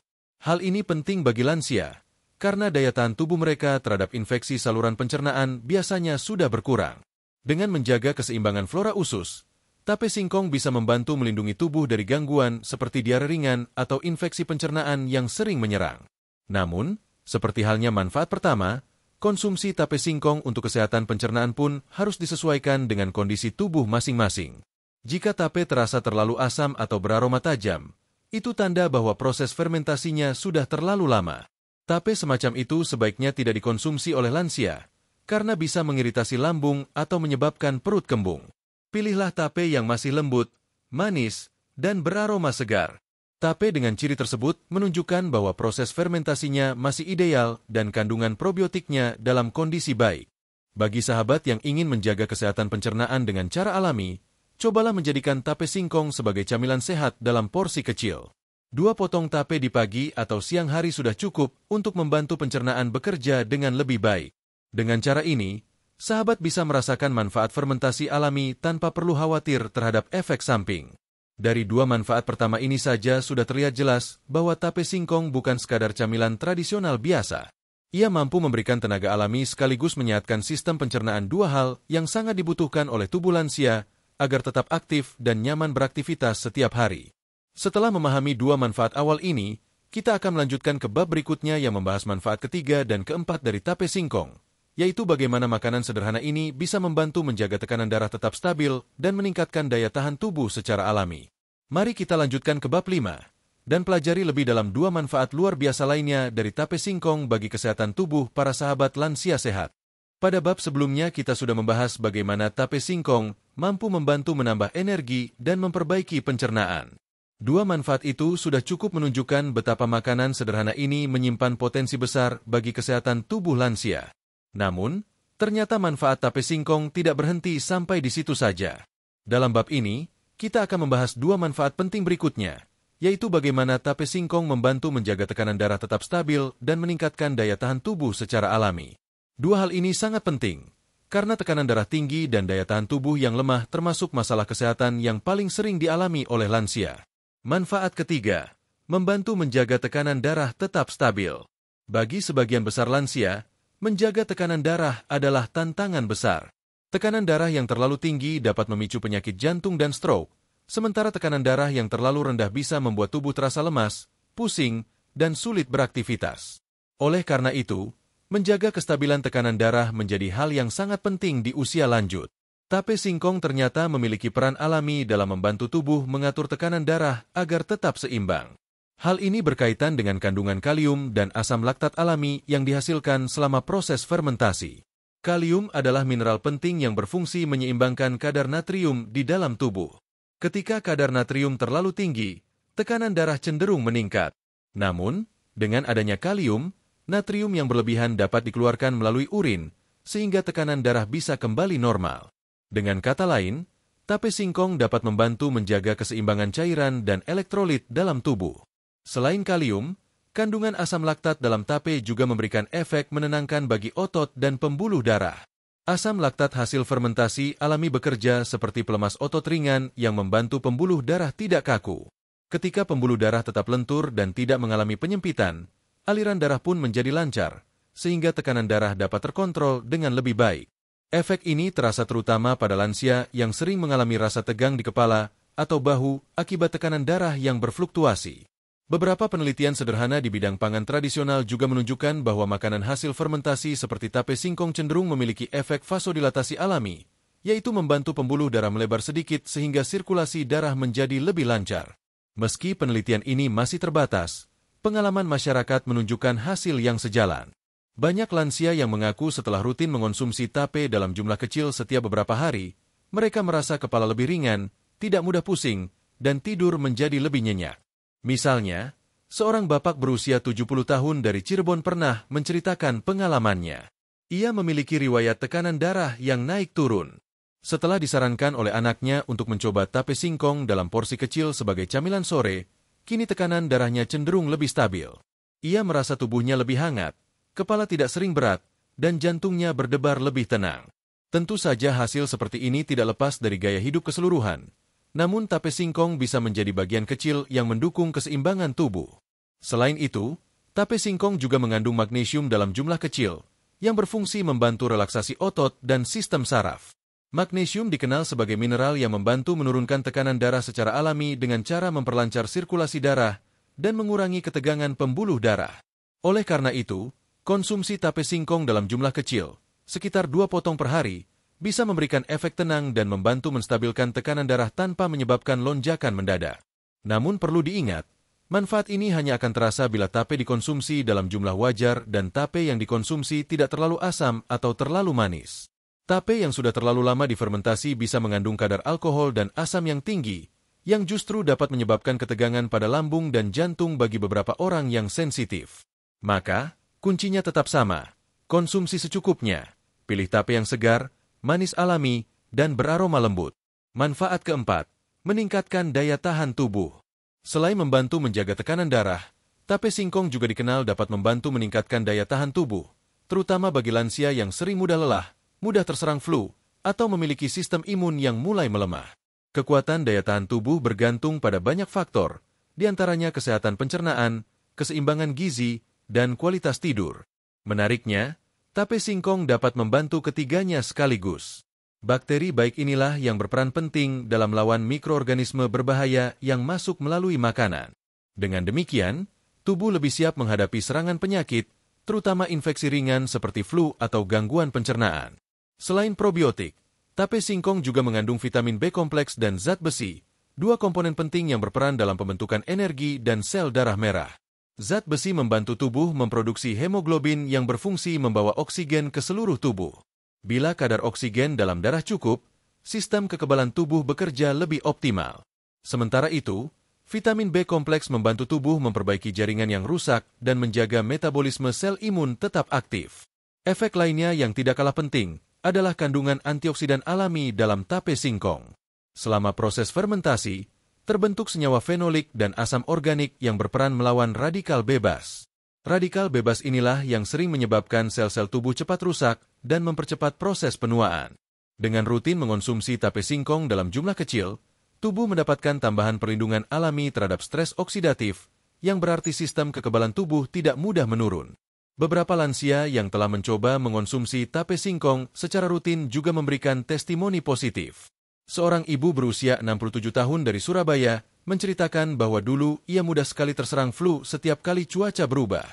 Hal ini penting bagi lansia, karena daya tahan tubuh mereka terhadap infeksi saluran pencernaan biasanya sudah berkurang. Dengan menjaga keseimbangan flora usus, tape singkong bisa membantu melindungi tubuh dari gangguan seperti diare ringan atau infeksi pencernaan yang sering menyerang. Namun, seperti halnya manfaat pertama, konsumsi tape singkong untuk kesehatan pencernaan pun harus disesuaikan dengan kondisi tubuh masing-masing. Jika tape terasa terlalu asam atau beraroma tajam, itu tanda bahwa proses fermentasinya sudah terlalu lama. Tape semacam itu sebaiknya tidak dikonsumsi oleh lansia, karena bisa mengiritasi lambung atau menyebabkan perut kembung. Pilihlah tape yang masih lembut, manis, dan beraroma segar. Tape dengan ciri tersebut menunjukkan bahwa proses fermentasinya masih ideal dan kandungan probiotiknya dalam kondisi baik. Bagi sahabat yang ingin menjaga kesehatan pencernaan dengan cara alami, cobalah menjadikan tape singkong sebagai camilan sehat dalam porsi kecil. 2 potong tape di pagi atau siang hari sudah cukup untuk membantu pencernaan bekerja dengan lebih baik. Dengan cara ini, sahabat bisa merasakan manfaat fermentasi alami tanpa perlu khawatir terhadap efek samping. Dari 2 manfaat pertama ini saja sudah terlihat jelas bahwa tape singkong bukan sekadar camilan tradisional biasa. Ia mampu memberikan tenaga alami sekaligus menyehatkan sistem pencernaan, 2 hal yang sangat dibutuhkan oleh tubuh lansia agar tetap aktif dan nyaman beraktivitas setiap hari. Setelah memahami 2 manfaat awal ini, kita akan melanjutkan ke bab berikutnya yang membahas manfaat ketiga dan keempat dari tape singkong, yaitu bagaimana makanan sederhana ini bisa membantu menjaga tekanan darah tetap stabil dan meningkatkan daya tahan tubuh secara alami. Mari kita lanjutkan ke bab 5, dan pelajari lebih dalam 2 manfaat luar biasa lainnya dari tape singkong bagi kesehatan tubuh para sahabat lansia sehat. Pada bab sebelumnya kita sudah membahas bagaimana tape singkong mampu membantu menambah energi dan memperbaiki pencernaan. 2 manfaat itu sudah cukup menunjukkan betapa makanan sederhana ini menyimpan potensi besar bagi kesehatan tubuh lansia. Namun, ternyata manfaat tape singkong tidak berhenti sampai di situ saja. Dalam bab ini, kita akan membahas 2 manfaat penting berikutnya, yaitu bagaimana tape singkong membantu menjaga tekanan darah tetap stabil dan meningkatkan daya tahan tubuh secara alami. 2 hal ini sangat penting, karena tekanan darah tinggi dan daya tahan tubuh yang lemah termasuk masalah kesehatan yang paling sering dialami oleh lansia. Manfaat ketiga, membantu menjaga tekanan darah tetap stabil. Bagi sebagian besar lansia, menjaga tekanan darah adalah tantangan besar. Tekanan darah yang terlalu tinggi dapat memicu penyakit jantung dan stroke, sementara tekanan darah yang terlalu rendah bisa membuat tubuh terasa lemas, pusing, dan sulit beraktivitas. Oleh karena itu, menjaga kestabilan tekanan darah menjadi hal yang sangat penting di usia lanjut. Tape singkong ternyata memiliki peran alami dalam membantu tubuh mengatur tekanan darah agar tetap seimbang. Hal ini berkaitan dengan kandungan kalium dan asam laktat alami yang dihasilkan selama proses fermentasi. Kalium adalah mineral penting yang berfungsi menyeimbangkan kadar natrium di dalam tubuh. Ketika kadar natrium terlalu tinggi, tekanan darah cenderung meningkat. Namun, dengan adanya kalium, natrium yang berlebihan dapat dikeluarkan melalui urin, sehingga tekanan darah bisa kembali normal. Dengan kata lain, tape singkong dapat membantu menjaga keseimbangan cairan dan elektrolit dalam tubuh. Selain kalium, kandungan asam laktat dalam tape juga memberikan efek menenangkan bagi otot dan pembuluh darah. Asam laktat hasil fermentasi alami bekerja seperti pelemas otot ringan yang membantu pembuluh darah tidak kaku. Ketika pembuluh darah tetap lentur dan tidak mengalami penyempitan, aliran darah pun menjadi lancar, sehingga tekanan darah dapat terkontrol dengan lebih baik. Efek ini terasa terutama pada lansia yang sering mengalami rasa tegang di kepala atau bahu akibat tekanan darah yang berfluktuasi. Beberapa penelitian sederhana di bidang pangan tradisional juga menunjukkan bahwa makanan hasil fermentasi seperti tape singkong cenderung memiliki efek vasodilatasi alami, yaitu membantu pembuluh darah melebar sedikit sehingga sirkulasi darah menjadi lebih lancar. Meski penelitian ini masih terbatas, pengalaman masyarakat menunjukkan hasil yang sejalan. Banyak lansia yang mengaku setelah rutin mengonsumsi tape dalam jumlah kecil setiap beberapa hari, mereka merasa kepala lebih ringan, tidak mudah pusing, dan tidur menjadi lebih nyenyak. Misalnya, seorang bapak berusia 70 tahun dari Cirebon pernah menceritakan pengalamannya. Ia memiliki riwayat tekanan darah yang naik turun. Setelah disarankan oleh anaknya untuk mencoba tape singkong dalam porsi kecil sebagai camilan sore, kini tekanan darahnya cenderung lebih stabil. Ia merasa tubuhnya lebih hangat, kepala tidak sering berat, dan jantungnya berdebar lebih tenang. Tentu saja hasil seperti ini tidak lepas dari gaya hidup keseluruhan. Namun tape singkong bisa menjadi bagian kecil yang mendukung keseimbangan tubuh. Selain itu, tape singkong juga mengandung magnesium dalam jumlah kecil, yang berfungsi membantu relaksasi otot dan sistem saraf. Magnesium dikenal sebagai mineral yang membantu menurunkan tekanan darah secara alami dengan cara memperlancar sirkulasi darah dan mengurangi ketegangan pembuluh darah. Oleh karena itu, konsumsi tape singkong dalam jumlah kecil, sekitar 2 potong per hari, bisa memberikan efek tenang dan membantu menstabilkan tekanan darah tanpa menyebabkan lonjakan mendadak. Namun perlu diingat, manfaat ini hanya akan terasa bila tape dikonsumsi dalam jumlah wajar dan tape yang dikonsumsi tidak terlalu asam atau terlalu manis. Tape yang sudah terlalu lama difermentasi bisa mengandung kadar alkohol dan asam yang tinggi, yang justru dapat menyebabkan ketegangan pada lambung dan jantung bagi beberapa orang yang sensitif. Maka, kuncinya tetap sama, konsumsi secukupnya, pilih tape yang segar, manis alami, dan beraroma lembut. Manfaat keempat, meningkatkan daya tahan tubuh. Selain membantu menjaga tekanan darah, tape singkong juga dikenal dapat membantu meningkatkan daya tahan tubuh, terutama bagi lansia yang sering mudah lelah, mudah terserang flu, atau memiliki sistem imun yang mulai melemah. Kekuatan daya tahan tubuh bergantung pada banyak faktor, di antaranya kesehatan pencernaan, keseimbangan gizi, dan kualitas tidur. Menariknya, tape singkong dapat membantu ketiganya sekaligus. Bakteri baik inilah yang berperan penting dalam melawan mikroorganisme berbahaya yang masuk melalui makanan. Dengan demikian, tubuh lebih siap menghadapi serangan penyakit, terutama infeksi ringan seperti flu atau gangguan pencernaan. Selain probiotik, tape singkong juga mengandung vitamin B kompleks dan zat besi, 2 komponen penting yang berperan dalam pembentukan energi dan sel darah merah. Zat besi membantu tubuh memproduksi hemoglobin yang berfungsi membawa oksigen ke seluruh tubuh. Bila kadar oksigen dalam darah cukup, sistem kekebalan tubuh bekerja lebih optimal. Sementara itu, vitamin B kompleks membantu tubuh memperbaiki jaringan yang rusak dan menjaga metabolisme sel imun tetap aktif. Efek lainnya yang tidak kalah penting adalah kandungan antioksidan alami dalam tape singkong. Selama proses fermentasi, terbentuk senyawa fenolik dan asam organik yang berperan melawan radikal bebas. Radikal bebas inilah yang sering menyebabkan sel-sel tubuh cepat rusak dan mempercepat proses penuaan. Dengan rutin mengonsumsi tape singkong dalam jumlah kecil, tubuh mendapatkan tambahan perlindungan alami terhadap stres oksidatif, yang berarti sistem kekebalan tubuh tidak mudah menurun. Beberapa lansia yang telah mencoba mengonsumsi tape singkong secara rutin juga memberikan testimoni positif. Seorang ibu berusia 67 tahun dari Surabaya menceritakan bahwa dulu ia mudah sekali terserang flu setiap kali cuaca berubah.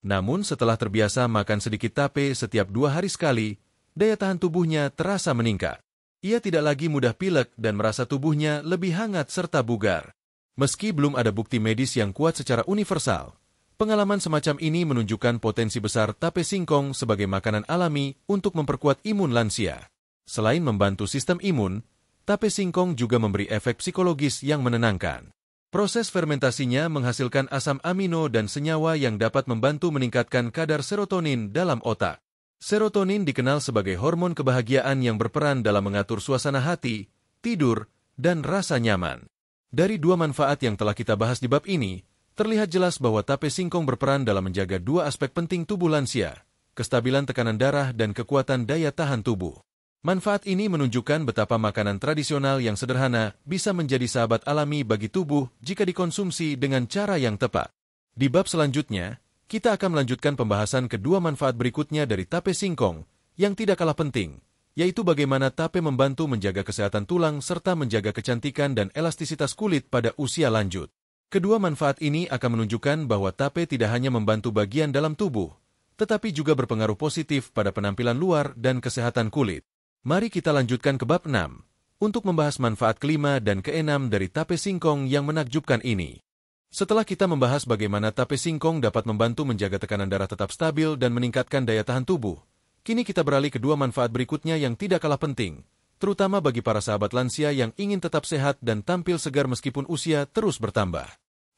Namun setelah terbiasa makan sedikit tape setiap 2 hari sekali, daya tahan tubuhnya terasa meningkat. Ia tidak lagi mudah pilek dan merasa tubuhnya lebih hangat serta bugar. Meski belum ada bukti medis yang kuat secara universal, pengalaman semacam ini menunjukkan potensi besar tape singkong sebagai makanan alami untuk memperkuat imun lansia. Selain membantu sistem imun, tape singkong juga memberi efek psikologis yang menenangkan. Proses fermentasinya menghasilkan asam amino dan senyawa yang dapat membantu meningkatkan kadar serotonin dalam otak. Serotonin dikenal sebagai hormon kebahagiaan yang berperan dalam mengatur suasana hati, tidur, dan rasa nyaman. Dari 2 manfaat yang telah kita bahas di bab ini, terlihat jelas bahwa tape singkong berperan dalam menjaga 2 aspek penting tubuh lansia, kestabilan tekanan darah dan kekuatan daya tahan tubuh. Manfaat ini menunjukkan betapa makanan tradisional yang sederhana bisa menjadi sahabat alami bagi tubuh jika dikonsumsi dengan cara yang tepat. Di bab selanjutnya, kita akan melanjutkan pembahasan kedua manfaat berikutnya dari tape singkong, yang tidak kalah penting, yaitu bagaimana tape membantu menjaga kesehatan tulang serta menjaga kecantikan dan elastisitas kulit pada usia lanjut. Kedua manfaat ini akan menunjukkan bahwa tape tidak hanya membantu bagian dalam tubuh, tetapi juga berpengaruh positif pada penampilan luar dan kesehatan kulit. Mari kita lanjutkan ke bab 6, untuk membahas manfaat kelima dan keenam dari tape singkong yang menakjubkan ini. Setelah kita membahas bagaimana tape singkong dapat membantu menjaga tekanan darah tetap stabil dan meningkatkan daya tahan tubuh, kini kita beralih ke 2 manfaat berikutnya yang tidak kalah penting, terutama bagi para sahabat lansia yang ingin tetap sehat dan tampil segar meskipun usia terus bertambah.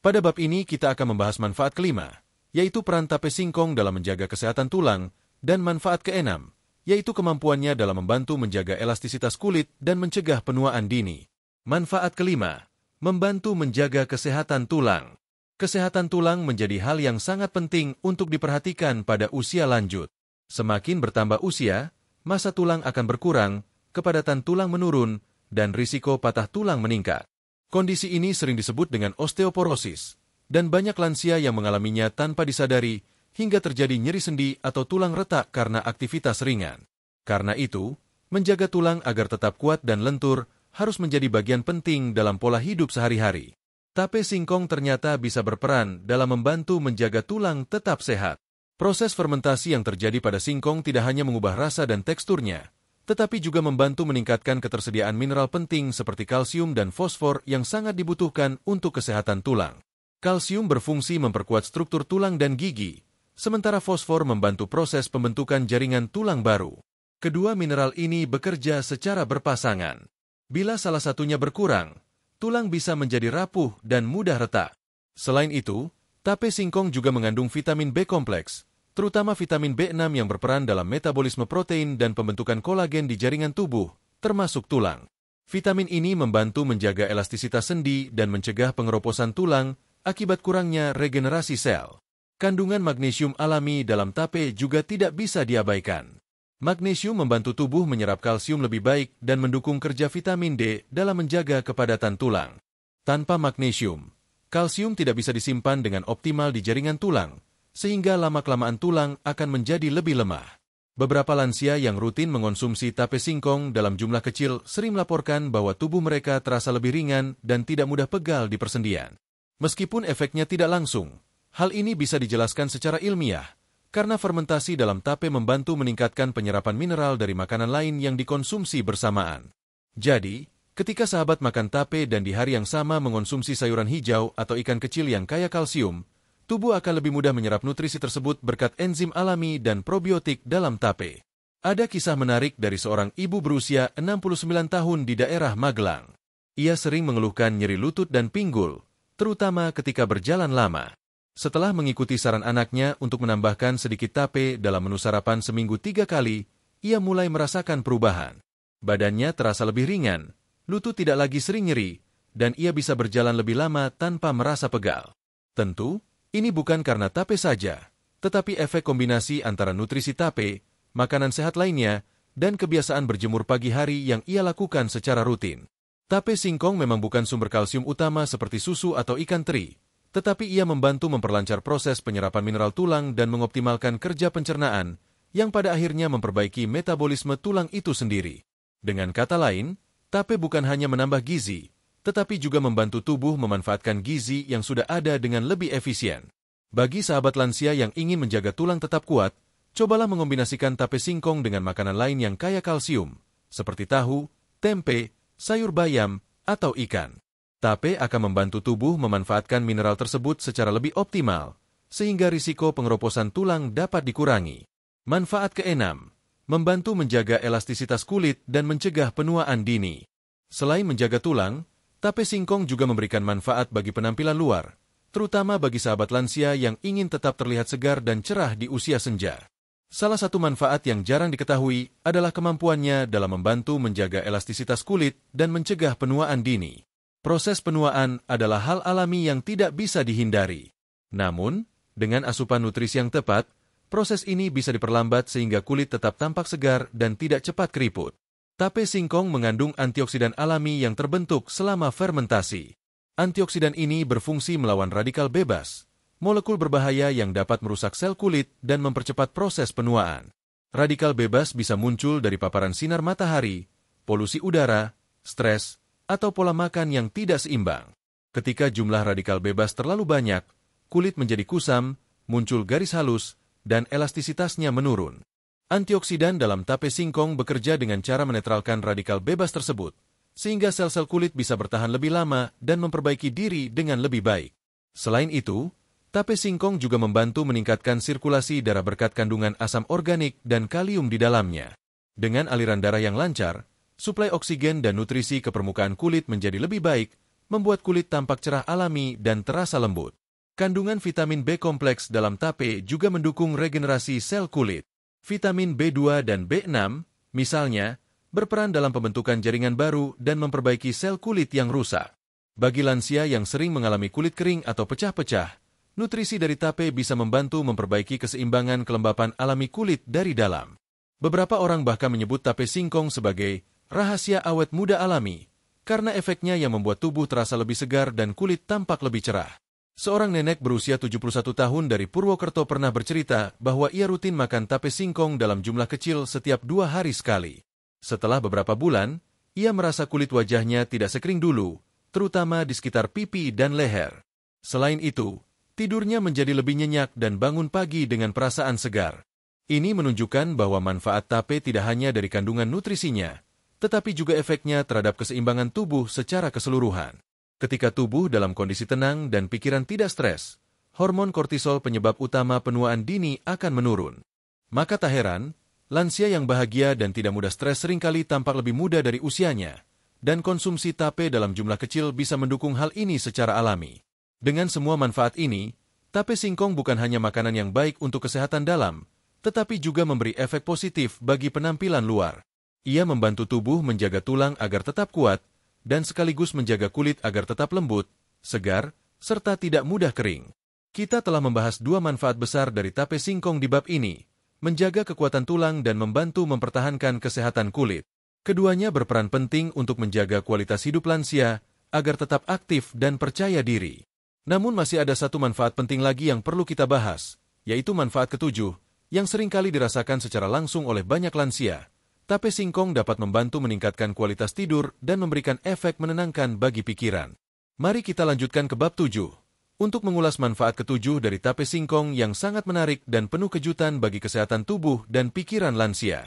Pada bab ini kita akan membahas manfaat kelima, yaitu peran tape singkong dalam menjaga kesehatan tulang, dan manfaat keenam, yaitu kemampuannya dalam membantu menjaga elastisitas kulit dan mencegah penuaan dini. Manfaat kelima, membantu menjaga kesehatan tulang. Kesehatan tulang menjadi hal yang sangat penting untuk diperhatikan pada usia lanjut. Semakin bertambah usia, massa tulang akan berkurang, kepadatan tulang menurun, dan risiko patah tulang meningkat. Kondisi ini sering disebut dengan osteoporosis, dan banyak lansia yang mengalaminya tanpa disadari, hingga terjadi nyeri sendi atau tulang retak karena aktivitas ringan. Karena itu, menjaga tulang agar tetap kuat dan lentur harus menjadi bagian penting dalam pola hidup sehari-hari. Tape singkong ternyata bisa berperan dalam membantu menjaga tulang tetap sehat. Proses fermentasi yang terjadi pada singkong tidak hanya mengubah rasa dan teksturnya, tetapi juga membantu meningkatkan ketersediaan mineral penting seperti kalsium dan fosfor yang sangat dibutuhkan untuk kesehatan tulang. Kalsium berfungsi memperkuat struktur tulang dan gigi, sementara fosfor membantu proses pembentukan jaringan tulang baru. Kedua mineral ini bekerja secara berpasangan. Bila salah satunya berkurang, tulang bisa menjadi rapuh dan mudah retak. Selain itu, tape singkong juga mengandung vitamin B kompleks, terutama vitamin B6 yang berperan dalam metabolisme protein dan pembentukan kolagen di jaringan tubuh, termasuk tulang. Vitamin ini membantu menjaga elastisitas sendi dan mencegah pengeroposan tulang akibat kurangnya regenerasi sel. Kandungan magnesium alami dalam tape juga tidak bisa diabaikan. Magnesium membantu tubuh menyerap kalsium lebih baik dan mendukung kerja vitamin D dalam menjaga kepadatan tulang. Tanpa magnesium, kalsium tidak bisa disimpan dengan optimal di jaringan tulang, sehingga lama-kelamaan tulang akan menjadi lebih lemah. Beberapa lansia yang rutin mengonsumsi tape singkong dalam jumlah kecil sering melaporkan bahwa tubuh mereka terasa lebih ringan dan tidak mudah pegal di persendian. Meskipun efeknya tidak langsung, hal ini bisa dijelaskan secara ilmiah, karena fermentasi dalam tape membantu meningkatkan penyerapan mineral dari makanan lain yang dikonsumsi bersamaan. Jadi, ketika sahabat makan tape dan di hari yang sama mengonsumsi sayuran hijau atau ikan kecil yang kaya kalsium, tubuh akan lebih mudah menyerap nutrisi tersebut berkat enzim alami dan probiotik dalam tape. Ada kisah menarik dari seorang ibu berusia 69 tahun di daerah Magelang. Ia sering mengeluhkan nyeri lutut dan pinggul, terutama ketika berjalan lama. Setelah mengikuti saran anaknya untuk menambahkan sedikit tape dalam menu sarapan seminggu 3 kali, ia mulai merasakan perubahan. Badannya terasa lebih ringan, lutut tidak lagi sering nyeri, dan ia bisa berjalan lebih lama tanpa merasa pegal. Tentu, ini bukan karena tape saja, tetapi efek kombinasi antara nutrisi tape, makanan sehat lainnya, dan kebiasaan berjemur pagi hari yang ia lakukan secara rutin. Tape singkong memang bukan sumber kalsium utama seperti susu atau ikan teri, tetapi ia membantu memperlancar proses penyerapan mineral tulang dan mengoptimalkan kerja pencernaan, yang pada akhirnya memperbaiki metabolisme tulang itu sendiri. Dengan kata lain, tape bukan hanya menambah gizi, tetapi juga membantu tubuh memanfaatkan gizi yang sudah ada dengan lebih efisien. Bagi sahabat lansia yang ingin menjaga tulang tetap kuat, cobalah mengombinasikan tape singkong dengan makanan lain yang kaya kalsium, seperti tahu, tempe, sayur bayam, atau ikan. Tape akan membantu tubuh memanfaatkan mineral tersebut secara lebih optimal, sehingga risiko pengeroposan tulang dapat dikurangi. Manfaat keenam, membantu menjaga elastisitas kulit dan mencegah penuaan dini. Selain menjaga tulang, tape singkong juga memberikan manfaat bagi penampilan luar, terutama bagi sahabat lansia yang ingin tetap terlihat segar dan cerah di usia senja. Salah satu manfaat yang jarang diketahui adalah kemampuannya dalam membantu menjaga elastisitas kulit dan mencegah penuaan dini. Proses penuaan adalah hal alami yang tidak bisa dihindari. Namun, dengan asupan nutrisi yang tepat, proses ini bisa diperlambat sehingga kulit tetap tampak segar dan tidak cepat keriput. Tape singkong mengandung antioksidan alami yang terbentuk selama fermentasi. Antioksidan ini berfungsi melawan radikal bebas, molekul berbahaya yang dapat merusak sel kulit dan mempercepat proses penuaan. Radikal bebas bisa muncul dari paparan sinar matahari, polusi udara, stres, atau pola makan yang tidak seimbang. Ketika jumlah radikal bebas terlalu banyak, kulit menjadi kusam, muncul garis halus, dan elastisitasnya menurun. Antioksidan dalam tape singkong bekerja dengan cara menetralkan radikal bebas tersebut, sehingga sel-sel kulit bisa bertahan lebih lama dan memperbaiki diri dengan lebih baik. Selain itu, tape singkong juga membantu meningkatkan sirkulasi darah berkat kandungan asam organik dan kalium di dalamnya. Dengan aliran darah yang lancar, suplai oksigen dan nutrisi ke permukaan kulit menjadi lebih baik, membuat kulit tampak cerah alami dan terasa lembut. Kandungan vitamin B kompleks dalam tape juga mendukung regenerasi sel kulit. Vitamin B2 dan B6, misalnya, berperan dalam pembentukan jaringan baru dan memperbaiki sel kulit yang rusak. Bagi lansia yang sering mengalami kulit kering atau pecah-pecah, nutrisi dari tape bisa membantu memperbaiki keseimbangan kelembapan alami kulit dari dalam. Beberapa orang bahkan menyebut tape singkong sebagai rahasia awet muda alami, karena efeknya yang membuat tubuh terasa lebih segar dan kulit tampak lebih cerah. Seorang nenek berusia 71 tahun dari Purwokerto pernah bercerita bahwa ia rutin makan tape singkong dalam jumlah kecil setiap 2 hari sekali. Setelah beberapa bulan, ia merasa kulit wajahnya tidak sekering dulu, terutama di sekitar pipi dan leher. Selain itu, tidurnya menjadi lebih nyenyak dan bangun pagi dengan perasaan segar. Ini menunjukkan bahwa manfaat tape tidak hanya dari kandungan nutrisinya, tetapi juga efeknya terhadap keseimbangan tubuh secara keseluruhan. Ketika tubuh dalam kondisi tenang dan pikiran tidak stres, hormon kortisol penyebab utama penuaan dini akan menurun. Maka tak heran, lansia yang bahagia dan tidak mudah stres seringkali tampak lebih muda dari usianya, dan konsumsi tape dalam jumlah kecil bisa mendukung hal ini secara alami. Dengan semua manfaat ini, tape singkong bukan hanya makanan yang baik untuk kesehatan dalam, tetapi juga memberi efek positif bagi penampilan luar. Ia membantu tubuh menjaga tulang agar tetap kuat, dan sekaligus menjaga kulit agar tetap lembut, segar, serta tidak mudah kering. Kita telah membahas 2 manfaat besar dari tape singkong di bab ini, menjaga kekuatan tulang dan membantu mempertahankan kesehatan kulit. Keduanya berperan penting untuk menjaga kualitas hidup lansia, agar tetap aktif dan percaya diri. Namun masih ada satu manfaat penting lagi yang perlu kita bahas, yaitu manfaat ketujuh, yang seringkali dirasakan secara langsung oleh banyak lansia. Tape singkong dapat membantu meningkatkan kualitas tidur dan memberikan efek menenangkan bagi pikiran. Mari kita lanjutkan ke bab 7, untuk mengulas manfaat ketujuh dari tape singkong yang sangat menarik dan penuh kejutan bagi kesehatan tubuh dan pikiran lansia.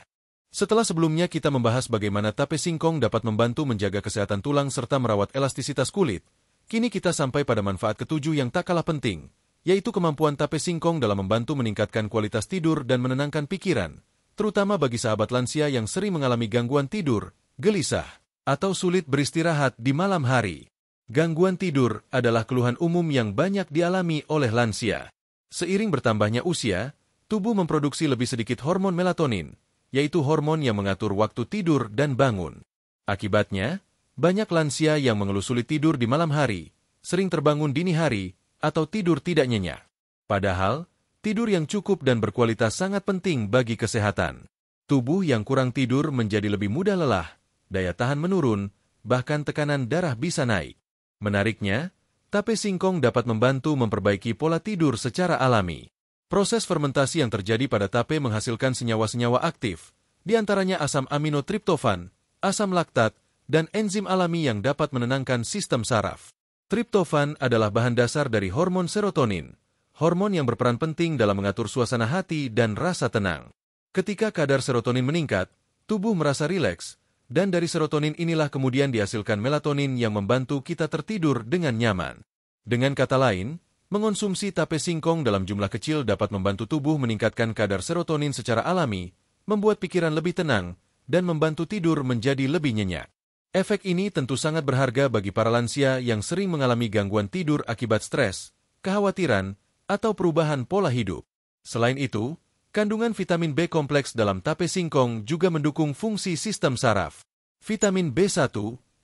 Setelah sebelumnya kita membahas bagaimana tape singkong dapat membantu menjaga kesehatan tulang serta merawat elastisitas kulit, kini kita sampai pada manfaat ketujuh yang tak kalah penting, yaitu kemampuan tape singkong dalam membantu meningkatkan kualitas tidur dan menenangkan pikiran, terutama bagi sahabat lansia yang sering mengalami gangguan tidur, gelisah, atau sulit beristirahat di malam hari. Gangguan tidur adalah keluhan umum yang banyak dialami oleh lansia. Seiring bertambahnya usia, tubuh memproduksi lebih sedikit hormon melatonin, yaitu hormon yang mengatur waktu tidur dan bangun. Akibatnya, banyak lansia yang mengeluh sulit tidur di malam hari, sering terbangun dini hari, atau tidur tidak nyenyak. Padahal, Tidur yang cukup dan berkualitas sangat penting bagi kesehatan. Tubuh yang kurang tidur menjadi lebih mudah lelah, daya tahan menurun, bahkan tekanan darah bisa naik. Menariknya, tape singkong dapat membantu memperbaiki pola tidur secara alami. Proses fermentasi yang terjadi pada tape menghasilkan senyawa-senyawa aktif, di antaranya asam amino triptofan, asam laktat, dan enzim alami yang dapat menenangkan sistem saraf. Triptofan adalah bahan dasar dari hormon serotonin, hormon yang berperan penting dalam mengatur suasana hati dan rasa tenang. Ketika kadar serotonin meningkat, tubuh merasa rileks, dan dari serotonin inilah kemudian dihasilkan melatonin yang membantu kita tertidur dengan nyaman. Dengan kata lain, mengonsumsi tape singkong dalam jumlah kecil dapat membantu tubuh meningkatkan kadar serotonin secara alami, membuat pikiran lebih tenang, dan membantu tidur menjadi lebih nyenyak. Efek ini tentu sangat berharga bagi para lansia yang sering mengalami gangguan tidur akibat stres, kekhawatiran, atau perubahan pola hidup. Selain itu, kandungan vitamin B kompleks dalam tape singkong juga mendukung fungsi sistem saraf. Vitamin B1,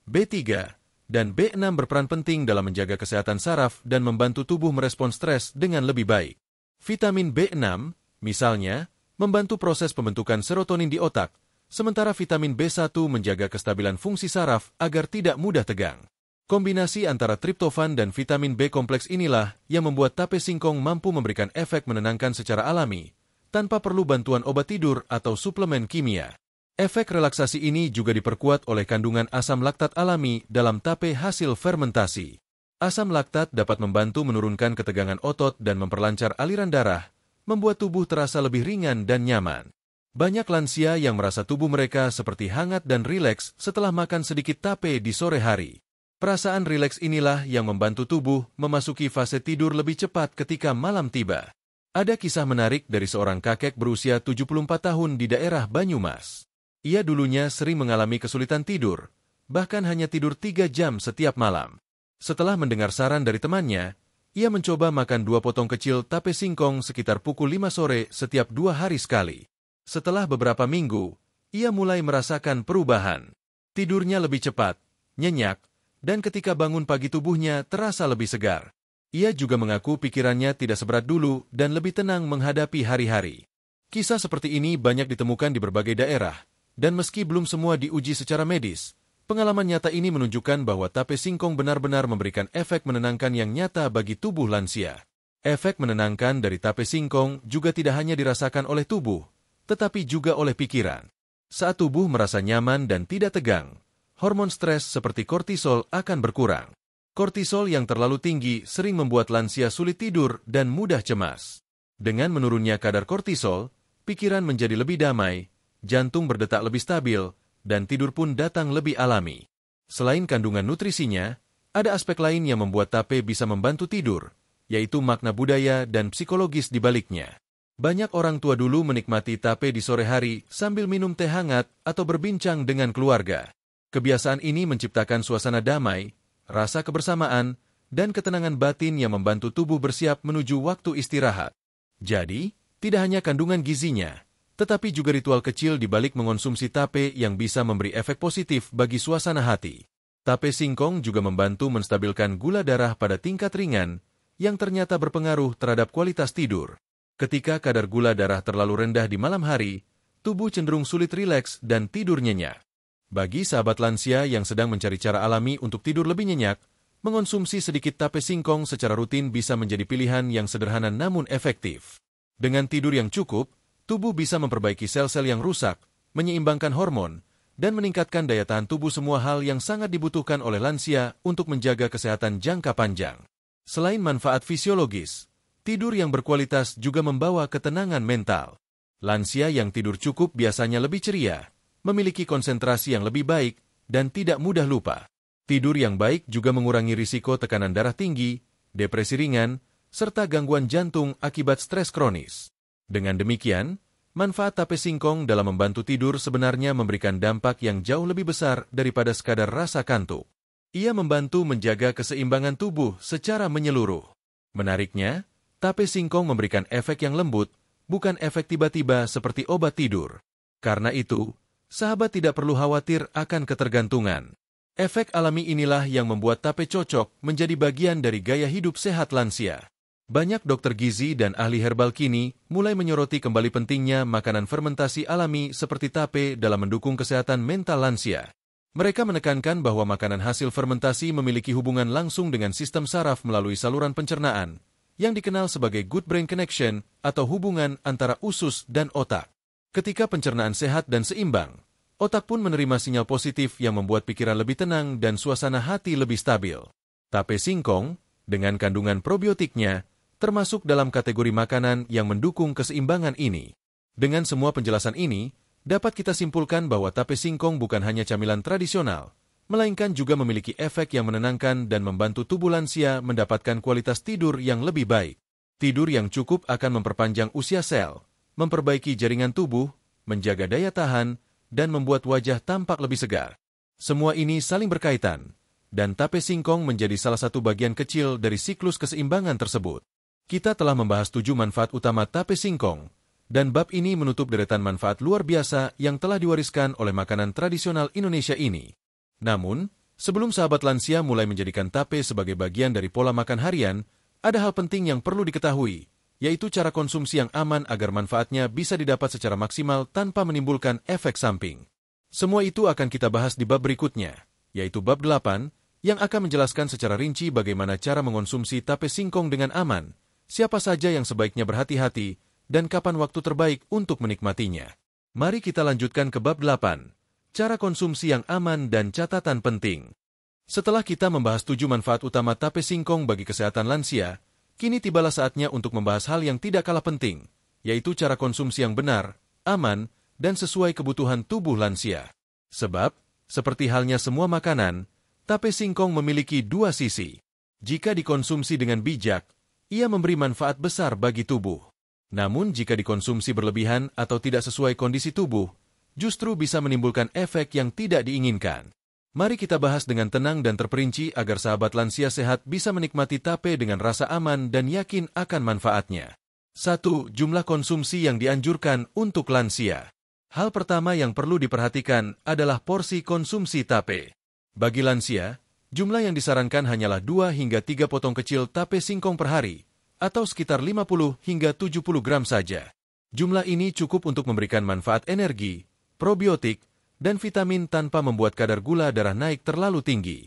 B3, dan B6 berperan penting dalam menjaga kesehatan saraf dan membantu tubuh merespons stres dengan lebih baik. Vitamin B6, misalnya, membantu proses pembentukan serotonin di otak, sementara vitamin B1 menjaga kestabilan fungsi saraf agar tidak mudah tegang. Kombinasi antara triptofan dan vitamin B kompleks inilah yang membuat tape singkong mampu memberikan efek menenangkan secara alami, tanpa perlu bantuan obat tidur atau suplemen kimia. Efek relaksasi ini juga diperkuat oleh kandungan asam laktat alami dalam tape hasil fermentasi. Asam laktat dapat membantu menurunkan ketegangan otot dan memperlancar aliran darah, membuat tubuh terasa lebih ringan dan nyaman. Banyak lansia yang merasa tubuh mereka seperti hangat dan rileks setelah makan sedikit tape di sore hari. Perasaan rileks inilah yang membantu tubuh memasuki fase tidur lebih cepat ketika malam tiba. Ada kisah menarik dari seorang kakek berusia 74 tahun di daerah Banyumas. Ia dulunya sering mengalami kesulitan tidur, bahkan hanya tidur 3 jam setiap malam. Setelah mendengar saran dari temannya, ia mencoba makan 2 potong kecil tape singkong sekitar pukul 5 sore setiap 2 hari sekali. Setelah beberapa minggu, ia mulai merasakan perubahan. Tidurnya lebih cepat, nyenyak, dan ketika bangun pagi tubuhnya terasa lebih segar. Ia juga mengaku pikirannya tidak seberat dulu dan lebih tenang menghadapi hari-hari. Kisah seperti ini banyak ditemukan di berbagai daerah, dan meski belum semua diuji secara medis, pengalaman nyata ini menunjukkan bahwa tape singkong benar-benar memberikan efek menenangkan yang nyata bagi tubuh lansia. Efek menenangkan dari tape singkong juga tidak hanya dirasakan oleh tubuh, tetapi juga oleh pikiran. Saat tubuh merasa nyaman dan tidak tegang, hormon stres seperti kortisol akan berkurang. Kortisol yang terlalu tinggi sering membuat lansia sulit tidur dan mudah cemas. Dengan menurunnya kadar kortisol, pikiran menjadi lebih damai, jantung berdetak lebih stabil, dan tidur pun datang lebih alami. Selain kandungan nutrisinya, ada aspek lain yang membuat tape bisa membantu tidur, yaitu makna budaya dan psikologis di baliknya. Banyak orang tua dulu menikmati tape di sore hari sambil minum teh hangat atau berbincang dengan keluarga. Kebiasaan ini menciptakan suasana damai, rasa kebersamaan, dan ketenangan batin yang membantu tubuh bersiap menuju waktu istirahat. Jadi, tidak hanya kandungan gizinya, tetapi juga ritual kecil di balik mengonsumsi tape yang bisa memberi efek positif bagi suasana hati. Tape singkong juga membantu menstabilkan gula darah pada tingkat ringan, yang ternyata berpengaruh terhadap kualitas tidur. Ketika kadar gula darah terlalu rendah di malam hari, tubuh cenderung sulit rileks dan tidur nyenyak. Bagi sahabat lansia yang sedang mencari cara alami untuk tidur lebih nyenyak, mengonsumsi sedikit tape singkong secara rutin bisa menjadi pilihan yang sederhana namun efektif. Dengan tidur yang cukup, tubuh bisa memperbaiki sel-sel yang rusak, menyeimbangkan hormon, dan meningkatkan daya tahan tubuh, semua hal yang sangat dibutuhkan oleh lansia untuk menjaga kesehatan jangka panjang. Selain manfaat fisiologis, tidur yang berkualitas juga membawa ketenangan mental. Lansia yang tidur cukup biasanya lebih ceria, memiliki konsentrasi yang lebih baik, dan tidak mudah lupa. Tidur yang baik juga mengurangi risiko tekanan darah tinggi, depresi ringan, serta gangguan jantung akibat stres kronis. Dengan demikian, manfaat tape singkong dalam membantu tidur sebenarnya memberikan dampak yang jauh lebih besar daripada sekadar rasa kantuk. Ia membantu menjaga keseimbangan tubuh secara menyeluruh. Menariknya, tape singkong memberikan efek yang lembut, bukan efek tiba-tiba seperti obat tidur. Karena itu, sahabat tidak perlu khawatir akan ketergantungan. Efek alami inilah yang membuat tape cocok menjadi bagian dari gaya hidup sehat lansia. Banyak dokter gizi dan ahli herbal kini mulai menyoroti kembali pentingnya makanan fermentasi alami seperti tape dalam mendukung kesehatan mental lansia. Mereka menekankan bahwa makanan hasil fermentasi memiliki hubungan langsung dengan sistem saraf melalui saluran pencernaan, yang dikenal sebagai good brain connection atau hubungan antara usus dan otak. Ketika pencernaan sehat dan seimbang, otak pun menerima sinyal positif yang membuat pikiran lebih tenang dan suasana hati lebih stabil. Tape singkong, dengan kandungan probiotiknya, termasuk dalam kategori makanan yang mendukung keseimbangan ini. Dengan semua penjelasan ini, dapat kita simpulkan bahwa tape singkong bukan hanya camilan tradisional, melainkan juga memiliki efek yang menenangkan dan membantu tubuh lansia mendapatkan kualitas tidur yang lebih baik. Tidur yang cukup akan memperpanjang usia sel, memperbaiki jaringan tubuh, menjaga daya tahan, dan membuat wajah tampak lebih segar. Semua ini saling berkaitan, dan tape singkong menjadi salah satu bagian kecil dari siklus keseimbangan tersebut. Kita telah membahas 7 manfaat utama tape singkong, dan bab ini menutup deretan manfaat luar biasa yang telah diwariskan oleh makanan tradisional Indonesia ini. Namun, sebelum sahabat lansia mulai menjadikan tape sebagai bagian dari pola makan harian, ada hal penting yang perlu diketahui, yaitu cara konsumsi yang aman agar manfaatnya bisa didapat secara maksimal tanpa menimbulkan efek samping. Semua itu akan kita bahas di bab berikutnya, yaitu bab 8, yang akan menjelaskan secara rinci bagaimana cara mengonsumsi tape singkong dengan aman, siapa saja yang sebaiknya berhati-hati, dan kapan waktu terbaik untuk menikmatinya. Mari kita lanjutkan ke bab 8, cara konsumsi yang aman dan catatan penting. Setelah kita membahas 7 manfaat utama tape singkong bagi kesehatan lansia, kini tibalah saatnya untuk membahas hal yang tidak kalah penting, yaitu cara konsumsi yang benar, aman, dan sesuai kebutuhan tubuh lansia. Sebab, seperti halnya semua makanan, tape singkong memiliki dua sisi. Jika dikonsumsi dengan bijak, ia memberi manfaat besar bagi tubuh. Namun jika dikonsumsi berlebihan atau tidak sesuai kondisi tubuh, justru bisa menimbulkan efek yang tidak diinginkan. Mari kita bahas dengan tenang dan terperinci agar sahabat lansia sehat bisa menikmati tape dengan rasa aman dan yakin akan manfaatnya. 1. Jumlah konsumsi yang dianjurkan untuk lansia. Hal pertama yang perlu diperhatikan adalah porsi konsumsi tape. Bagi lansia, jumlah yang disarankan hanyalah 2 hingga 3 potong kecil tape singkong per hari, atau sekitar 50 hingga 70 gram saja. Jumlah ini cukup untuk memberikan manfaat energi, probiotik, dan vitamin tanpa membuat kadar gula darah naik terlalu tinggi.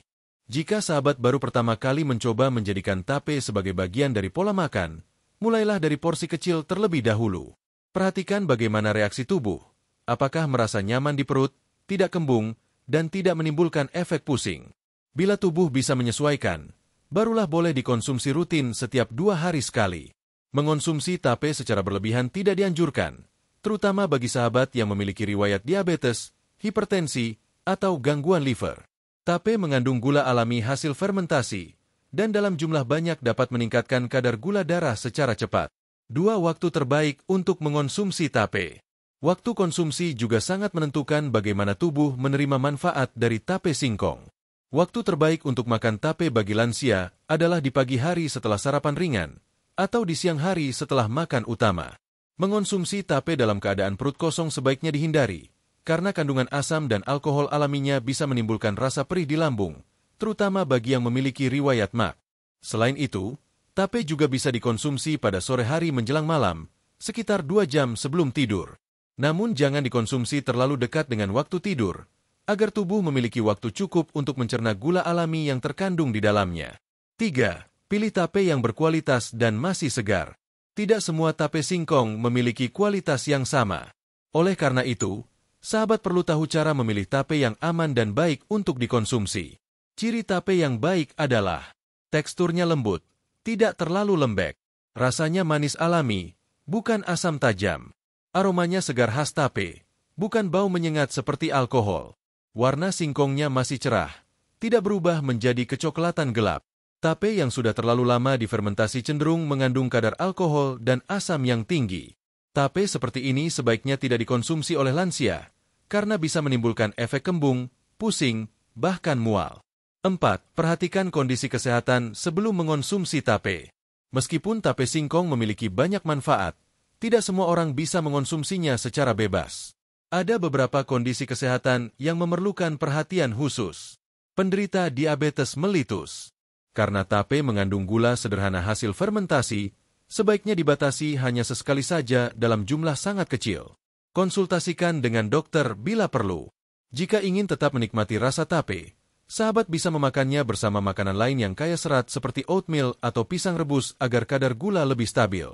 Jika sahabat baru pertama kali mencoba menjadikan tape sebagai bagian dari pola makan, mulailah dari porsi kecil terlebih dahulu. Perhatikan bagaimana reaksi tubuh, apakah merasa nyaman di perut, tidak kembung, dan tidak menimbulkan efek pusing. Bila tubuh bisa menyesuaikan, barulah boleh dikonsumsi rutin setiap 2 hari sekali. Mengonsumsi tape secara berlebihan tidak dianjurkan, terutama bagi sahabat yang memiliki riwayat diabetes, hipertensi, atau gangguan liver. Tape mengandung gula alami hasil fermentasi, dan dalam jumlah banyak dapat meningkatkan kadar gula darah secara cepat. 2 waktu terbaik untuk mengonsumsi tape. Waktu konsumsi juga sangat menentukan bagaimana tubuh menerima manfaat dari tape singkong. Waktu terbaik untuk makan tape bagi lansia adalah di pagi hari setelah sarapan ringan, atau di siang hari setelah makan utama. Mengonsumsi tape dalam keadaan perut kosong sebaiknya dihindari, karena kandungan asam dan alkohol alaminya bisa menimbulkan rasa perih di lambung, terutama bagi yang memiliki riwayat MAC. Selain itu, tape juga bisa dikonsumsi pada sore hari menjelang malam, sekitar 2 jam sebelum tidur. Namun jangan dikonsumsi terlalu dekat dengan waktu tidur, agar tubuh memiliki waktu cukup untuk mencerna gula alami yang terkandung di dalamnya. 3. Pilih tape yang berkualitas dan masih segar. Tidak semua tape singkong memiliki kualitas yang sama. Oleh karena itu, sahabat perlu tahu cara memilih tape yang aman dan baik untuk dikonsumsi. Ciri tape yang baik adalah teksturnya lembut, tidak terlalu lembek, rasanya manis alami, bukan asam tajam. Aromanya segar khas tape, bukan bau menyengat seperti alkohol. Warna singkongnya masih cerah, tidak berubah menjadi kecoklatan gelap. Tape yang sudah terlalu lama difermentasi cenderung mengandung kadar alkohol dan asam yang tinggi. Tape seperti ini sebaiknya tidak dikonsumsi oleh lansia, karena bisa menimbulkan efek kembung, pusing, bahkan mual. 4. Perhatikan kondisi kesehatan sebelum mengonsumsi tape. Meskipun tape singkong memiliki banyak manfaat, tidak semua orang bisa mengonsumsinya secara bebas. Ada beberapa kondisi kesehatan yang memerlukan perhatian khusus. Penderita diabetes mellitus. Karena tape mengandung gula sederhana hasil fermentasi, sebaiknya dibatasi hanya sesekali saja dalam jumlah sangat kecil. Konsultasikan dengan dokter bila perlu. Jika ingin tetap menikmati rasa tape, sahabat bisa memakannya bersama makanan lain yang kaya serat seperti oatmeal atau pisang rebus agar kadar gula lebih stabil.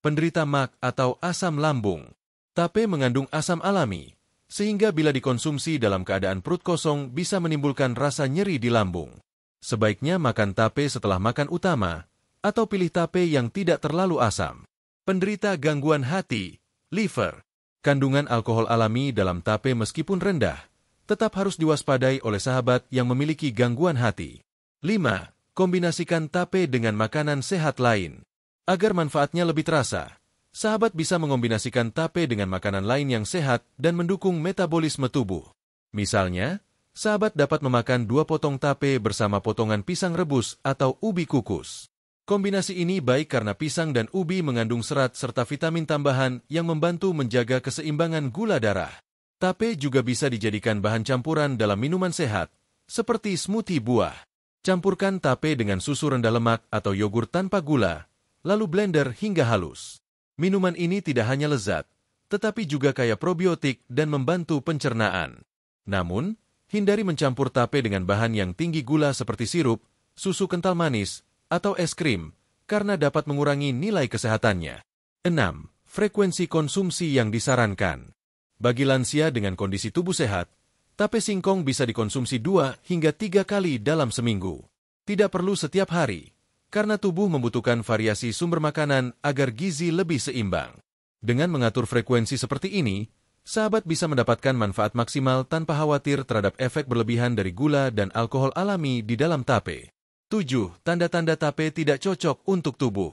Penderita MAG atau asam lambung. Tape mengandung asam alami, sehingga bila dikonsumsi dalam keadaan perut kosong bisa menimbulkan rasa nyeri di lambung. Sebaiknya makan tape setelah makan utama, atau pilih tape yang tidak terlalu asam. Penderita gangguan hati, liver. Kandungan alkohol alami dalam tape meskipun rendah, tetap harus diwaspadai oleh sahabat yang memiliki gangguan hati. 5. Kombinasikan tape dengan makanan sehat lain. Agar manfaatnya lebih terasa, sahabat bisa mengombinasikan tape dengan makanan lain yang sehat dan mendukung metabolisme tubuh. Misalnya, sahabat dapat memakan 2 potong tape bersama potongan pisang rebus atau ubi kukus. Kombinasi ini baik karena pisang dan ubi mengandung serat serta vitamin tambahan yang membantu menjaga keseimbangan gula darah. Tape juga bisa dijadikan bahan campuran dalam minuman sehat, seperti smoothie buah. Campurkan tape dengan susu rendah lemak atau yogurt tanpa gula, lalu blender hingga halus. Minuman ini tidak hanya lezat, tetapi juga kaya probiotik dan membantu pencernaan. Namun, hindari mencampur tape dengan bahan yang tinggi gula seperti sirup, susu kental manis, atau es krim, karena dapat mengurangi nilai kesehatannya. 6. Frekuensi konsumsi yang disarankan. Bagi lansia dengan kondisi tubuh sehat, tape singkong bisa dikonsumsi 2 hingga 3 kali dalam seminggu. Tidak perlu setiap hari, karena tubuh membutuhkan variasi sumber makanan agar gizi lebih seimbang. Dengan mengatur frekuensi seperti ini, sahabat bisa mendapatkan manfaat maksimal tanpa khawatir terhadap efek berlebihan dari gula dan alkohol alami di dalam tape. 7. Tanda-tanda tape tidak cocok untuk tubuh.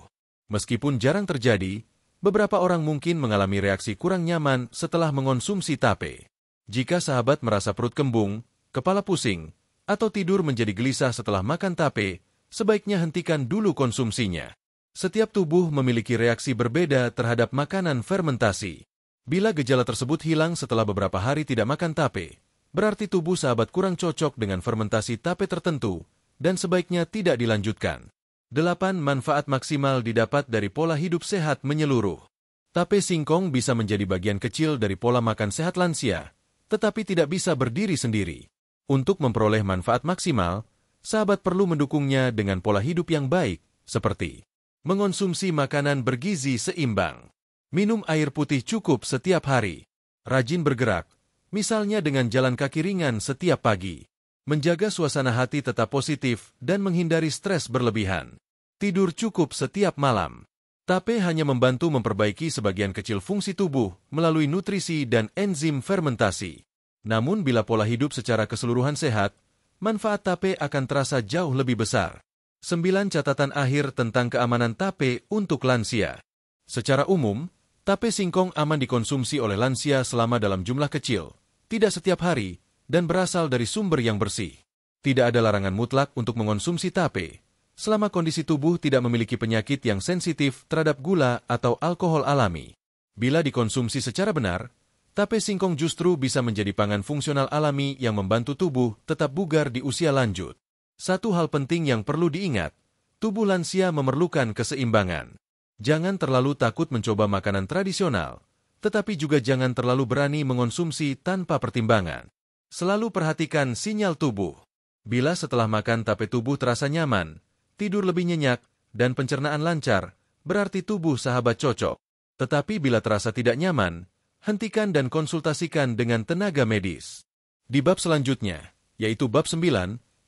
Meskipun jarang terjadi, beberapa orang mungkin mengalami reaksi kurang nyaman setelah mengonsumsi tape. Jika sahabat merasa perut kembung, kepala pusing, atau tidur menjadi gelisah setelah makan tape, sebaiknya hentikan dulu konsumsinya. Setiap tubuh memiliki reaksi berbeda terhadap makanan fermentasi. Bila gejala tersebut hilang setelah beberapa hari tidak makan tape, berarti tubuh sahabat kurang cocok dengan fermentasi tape tertentu dan sebaiknya tidak dilanjutkan. 8. Manfaat maksimal didapat dari pola hidup sehat menyeluruh. Tape singkong bisa menjadi bagian kecil dari pola makan sehat lansia, tetapi tidak bisa berdiri sendiri. Untuk memperoleh manfaat maksimal, sahabat perlu mendukungnya dengan pola hidup yang baik, seperti mengonsumsi makanan bergizi seimbang, minum air putih cukup setiap hari, rajin bergerak, misalnya dengan jalan kaki ringan setiap pagi, menjaga suasana hati tetap positif dan menghindari stres berlebihan, tidur cukup setiap malam. Tape hanya membantu memperbaiki sebagian kecil fungsi tubuh melalui nutrisi dan enzim fermentasi. Namun bila pola hidup secara keseluruhan sehat, manfaat tape akan terasa jauh lebih besar. 9 catatan akhir tentang keamanan tape untuk lansia. Secara umum, tape singkong aman dikonsumsi oleh lansia selama dalam jumlah kecil, tidak setiap hari, dan berasal dari sumber yang bersih. Tidak ada larangan mutlak untuk mengonsumsi tape, selama kondisi tubuh tidak memiliki penyakit yang sensitif terhadap gula atau alkohol alami. Bila dikonsumsi secara benar, tape singkong justru bisa menjadi pangan fungsional alami yang membantu tubuh tetap bugar di usia lanjut. Satu hal penting yang perlu diingat, tubuh lansia memerlukan keseimbangan. Jangan terlalu takut mencoba makanan tradisional, tetapi juga jangan terlalu berani mengonsumsi tanpa pertimbangan. Selalu perhatikan sinyal tubuh. Bila setelah makan tape tubuh terasa nyaman, tidur lebih nyenyak, dan pencernaan lancar, berarti tubuh sahabat cocok. Tetapi bila terasa tidak nyaman, hentikan dan konsultasikan dengan tenaga medis. Di bab selanjutnya, yaitu bab 9,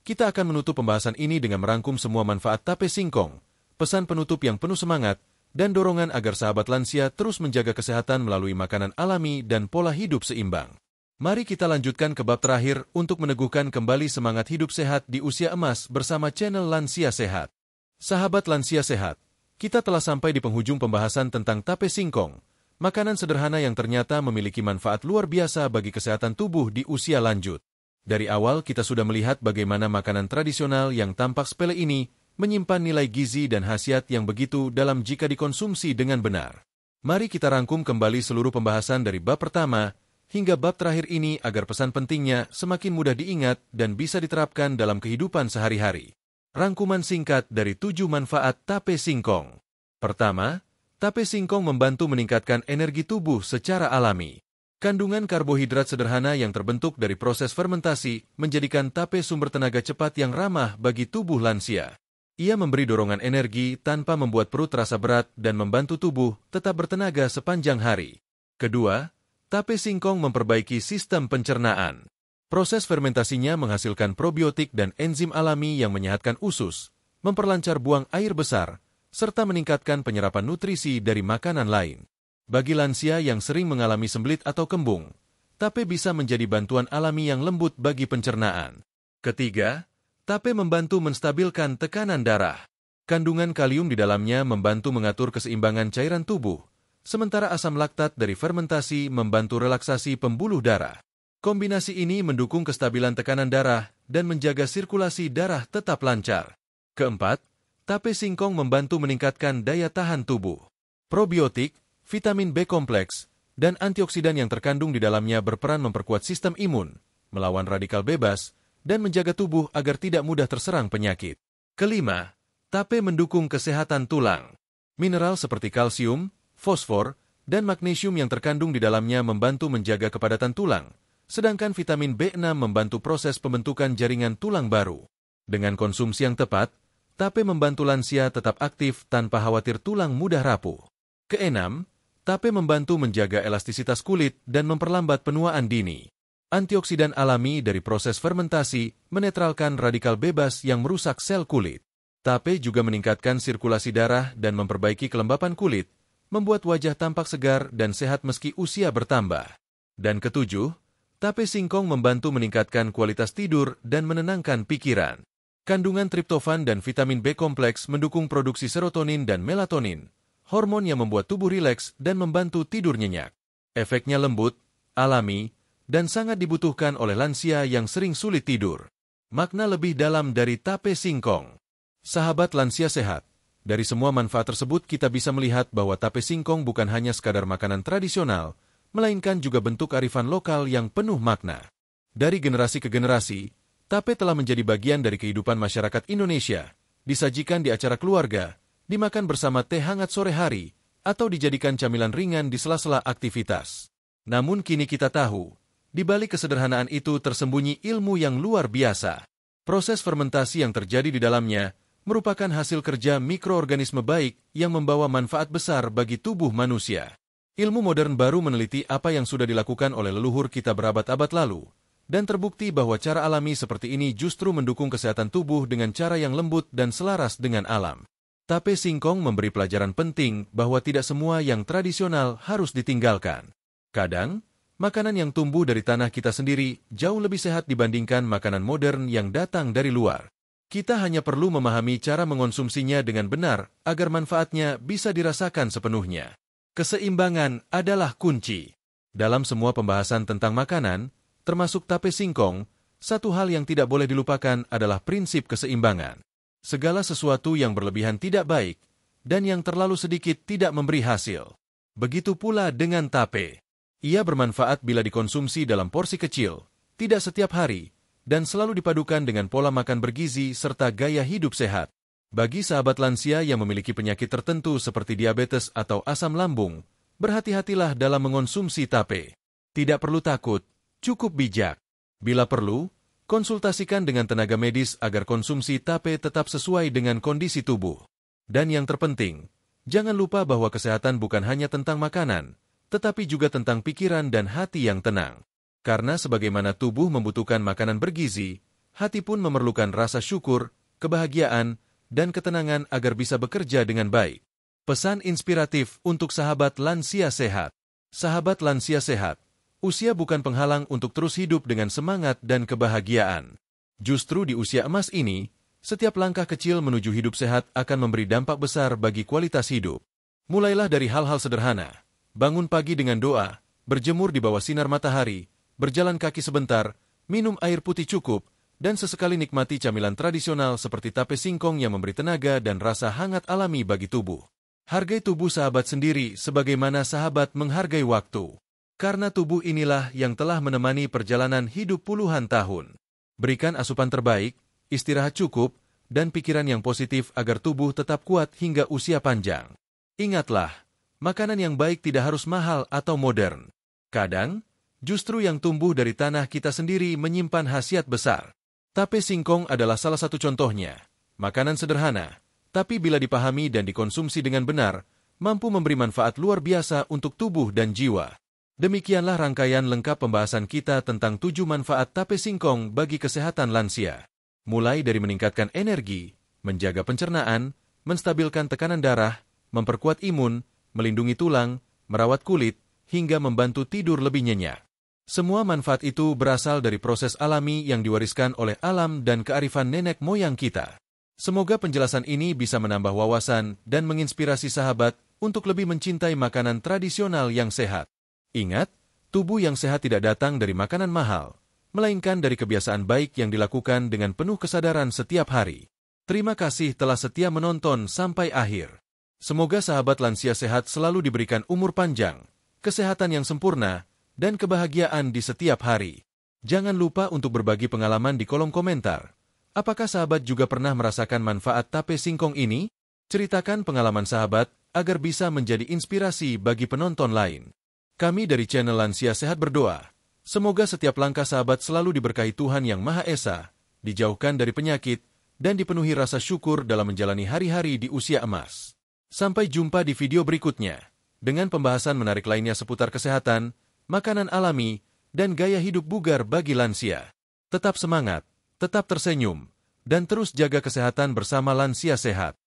kita akan menutup pembahasan ini dengan merangkum semua manfaat tape singkong, pesan penutup yang penuh semangat, dan dorongan agar sahabat lansia terus menjaga kesehatan melalui makanan alami dan pola hidup seimbang. Mari kita lanjutkan ke bab terakhir untuk meneguhkan kembali semangat hidup sehat di usia emas bersama channel Lansia Sehat. Sahabat Lansia Sehat, kita telah sampai di penghujung pembahasan tentang tape singkong, makanan sederhana yang ternyata memiliki manfaat luar biasa bagi kesehatan tubuh di usia lanjut. Dari awal kita sudah melihat bagaimana makanan tradisional yang tampak sepele ini menyimpan nilai gizi dan khasiat yang begitu dalam jika dikonsumsi dengan benar. Mari kita rangkum kembali seluruh pembahasan dari bab pertama hingga bab terakhir ini agar pesan pentingnya semakin mudah diingat dan bisa diterapkan dalam kehidupan sehari-hari. Rangkuman singkat dari 7 manfaat tape singkong. Pertama, tape singkong membantu meningkatkan energi tubuh secara alami. Kandungan karbohidrat sederhana yang terbentuk dari proses fermentasi menjadikan tape sumber tenaga cepat yang ramah bagi tubuh lansia. Ia memberi dorongan energi tanpa membuat perut terasa berat dan membantu tubuh tetap bertenaga sepanjang hari. Kedua, tape singkong memperbaiki sistem pencernaan. Proses fermentasinya menghasilkan probiotik dan enzim alami yang menyehatkan usus, memperlancar buang air besar, serta meningkatkan penyerapan nutrisi dari makanan lain. Bagi lansia yang sering mengalami sembelit atau kembung, tape bisa menjadi bantuan alami yang lembut bagi pencernaan. Ketiga, tape membantu menstabilkan tekanan darah. Kandungan kalium di dalamnya membantu mengatur keseimbangan cairan tubuh, sementara asam laktat dari fermentasi membantu relaksasi pembuluh darah. Kombinasi ini mendukung kestabilan tekanan darah dan menjaga sirkulasi darah tetap lancar. Keempat, tape singkong membantu meningkatkan daya tahan tubuh. Probiotik, vitamin B kompleks, dan antioksidan yang terkandung di dalamnya berperan memperkuat sistem imun, melawan radikal bebas, dan menjaga tubuh agar tidak mudah terserang penyakit. Kelima, tape mendukung kesehatan tulang. Mineral seperti kalsium, fosfor, dan magnesium yang terkandung di dalamnya membantu menjaga kepadatan tulang, sedangkan vitamin B6 membantu proses pembentukan jaringan tulang baru. Dengan konsumsi yang tepat, tape membantu lansia tetap aktif tanpa khawatir tulang mudah rapuh. Keenam, tape membantu menjaga elastisitas kulit dan memperlambat penuaan dini. Antioksidan alami dari proses fermentasi menetralkan radikal bebas yang merusak sel kulit. Tape juga meningkatkan sirkulasi darah dan memperbaiki kelembapan kulit, membuat wajah tampak segar dan sehat meski usia bertambah. Dan ketujuh, tape singkong membantu meningkatkan kualitas tidur dan menenangkan pikiran. Kandungan triptofan dan vitamin B kompleks mendukung produksi serotonin dan melatonin, hormon yang membuat tubuh rileks dan membantu tidur nyenyak. Efeknya lembut, alami, dan sangat dibutuhkan oleh lansia yang sering sulit tidur. Makna lebih dalam dari tape singkong. Sahabat lansia sehat, dari semua manfaat tersebut kita bisa melihat bahwa tape singkong bukan hanya sekadar makanan tradisional, melainkan juga bentuk kearifan lokal yang penuh makna. Dari generasi ke generasi, tape telah menjadi bagian dari kehidupan masyarakat Indonesia, disajikan di acara keluarga, dimakan bersama teh hangat sore hari, atau dijadikan camilan ringan di sela-sela aktivitas. Namun kini kita tahu, di balik kesederhanaan itu tersembunyi ilmu yang luar biasa. Proses fermentasi yang terjadi di dalamnya merupakan hasil kerja mikroorganisme baik yang membawa manfaat besar bagi tubuh manusia. Ilmu modern baru meneliti apa yang sudah dilakukan oleh leluhur kita berabad-abad lalu, dan terbukti bahwa cara alami seperti ini justru mendukung kesehatan tubuh dengan cara yang lembut dan selaras dengan alam. Tape singkong memberi pelajaran penting bahwa tidak semua yang tradisional harus ditinggalkan. Kadang, makanan yang tumbuh dari tanah kita sendiri jauh lebih sehat dibandingkan makanan modern yang datang dari luar. Kita hanya perlu memahami cara mengonsumsinya dengan benar agar manfaatnya bisa dirasakan sepenuhnya. Keseimbangan adalah kunci. Dalam semua pembahasan tentang makanan, termasuk tape singkong, satu hal yang tidak boleh dilupakan adalah prinsip keseimbangan. Segala sesuatu yang berlebihan tidak baik, dan yang terlalu sedikit tidak memberi hasil. Begitu pula dengan tape. Ia bermanfaat bila dikonsumsi dalam porsi kecil, tidak setiap hari, dan selalu dipadukan dengan pola makan bergizi serta gaya hidup sehat. Bagi sahabat lansia yang memiliki penyakit tertentu seperti diabetes atau asam lambung, berhati-hatilah dalam mengonsumsi tape. Tidak perlu takut, cukup bijak. Bila perlu, konsultasikan dengan tenaga medis agar konsumsi tape tetap sesuai dengan kondisi tubuh. Dan yang terpenting, jangan lupa bahwa kesehatan bukan hanya tentang makanan, tetapi juga tentang pikiran dan hati yang tenang. Karena sebagaimana tubuh membutuhkan makanan bergizi, hati pun memerlukan rasa syukur, kebahagiaan, dan ketenangan agar bisa bekerja dengan baik. Pesan inspiratif untuk sahabat lansia sehat. Sahabat lansia sehat, usia bukan penghalang untuk terus hidup dengan semangat dan kebahagiaan. Justru di usia emas ini, setiap langkah kecil menuju hidup sehat akan memberi dampak besar bagi kualitas hidup. Mulailah dari hal-hal sederhana. Bangun pagi dengan doa, berjemur di bawah sinar matahari, berjalan kaki sebentar, minum air putih cukup, dan sesekali nikmati camilan tradisional seperti tape singkong yang memberi tenaga dan rasa hangat alami bagi tubuh. Hargai tubuh sahabat sendiri sebagaimana sahabat menghargai waktu. Karena tubuh inilah yang telah menemani perjalanan hidup puluhan tahun. Berikan asupan terbaik, istirahat cukup, dan pikiran yang positif agar tubuh tetap kuat hingga usia panjang. Ingatlah, makanan yang baik tidak harus mahal atau modern. Kadang, justru yang tumbuh dari tanah kita sendiri menyimpan khasiat besar. Tape singkong adalah salah satu contohnya. Makanan sederhana, tapi bila dipahami dan dikonsumsi dengan benar, mampu memberi manfaat luar biasa untuk tubuh dan jiwa. Demikianlah rangkaian lengkap pembahasan kita tentang 7 manfaat tape singkong bagi kesehatan lansia. Mulai dari meningkatkan energi, menjaga pencernaan, menstabilkan tekanan darah, memperkuat imun, melindungi tulang, merawat kulit, hingga membantu tidur lebih nyenyak. Semua manfaat itu berasal dari proses alami yang diwariskan oleh alam dan kearifan nenek moyang kita. Semoga penjelasan ini bisa menambah wawasan dan menginspirasi sahabat untuk lebih mencintai makanan tradisional yang sehat. Ingat, tubuh yang sehat tidak datang dari makanan mahal, melainkan dari kebiasaan baik yang dilakukan dengan penuh kesadaran setiap hari. Terima kasih telah setia menonton sampai akhir. Semoga sahabat lansia sehat selalu diberikan umur panjang, kesehatan yang sempurna, dan kebahagiaan di setiap hari. Jangan lupa untuk berbagi pengalaman di kolom komentar. Apakah sahabat juga pernah merasakan manfaat tape singkong ini? Ceritakan pengalaman sahabat agar bisa menjadi inspirasi bagi penonton lain. Kami dari channel Lansia Sehat berdoa, semoga setiap langkah sahabat selalu diberkahi Tuhan Yang Maha Esa, dijauhkan dari penyakit, dan dipenuhi rasa syukur dalam menjalani hari-hari di usia emas. Sampai jumpa di video berikutnya, dengan pembahasan menarik lainnya seputar kesehatan, makanan alami, dan gaya hidup bugar bagi lansia. Tetap semangat, tetap tersenyum, dan terus jaga kesehatan bersama Lansia Sehat.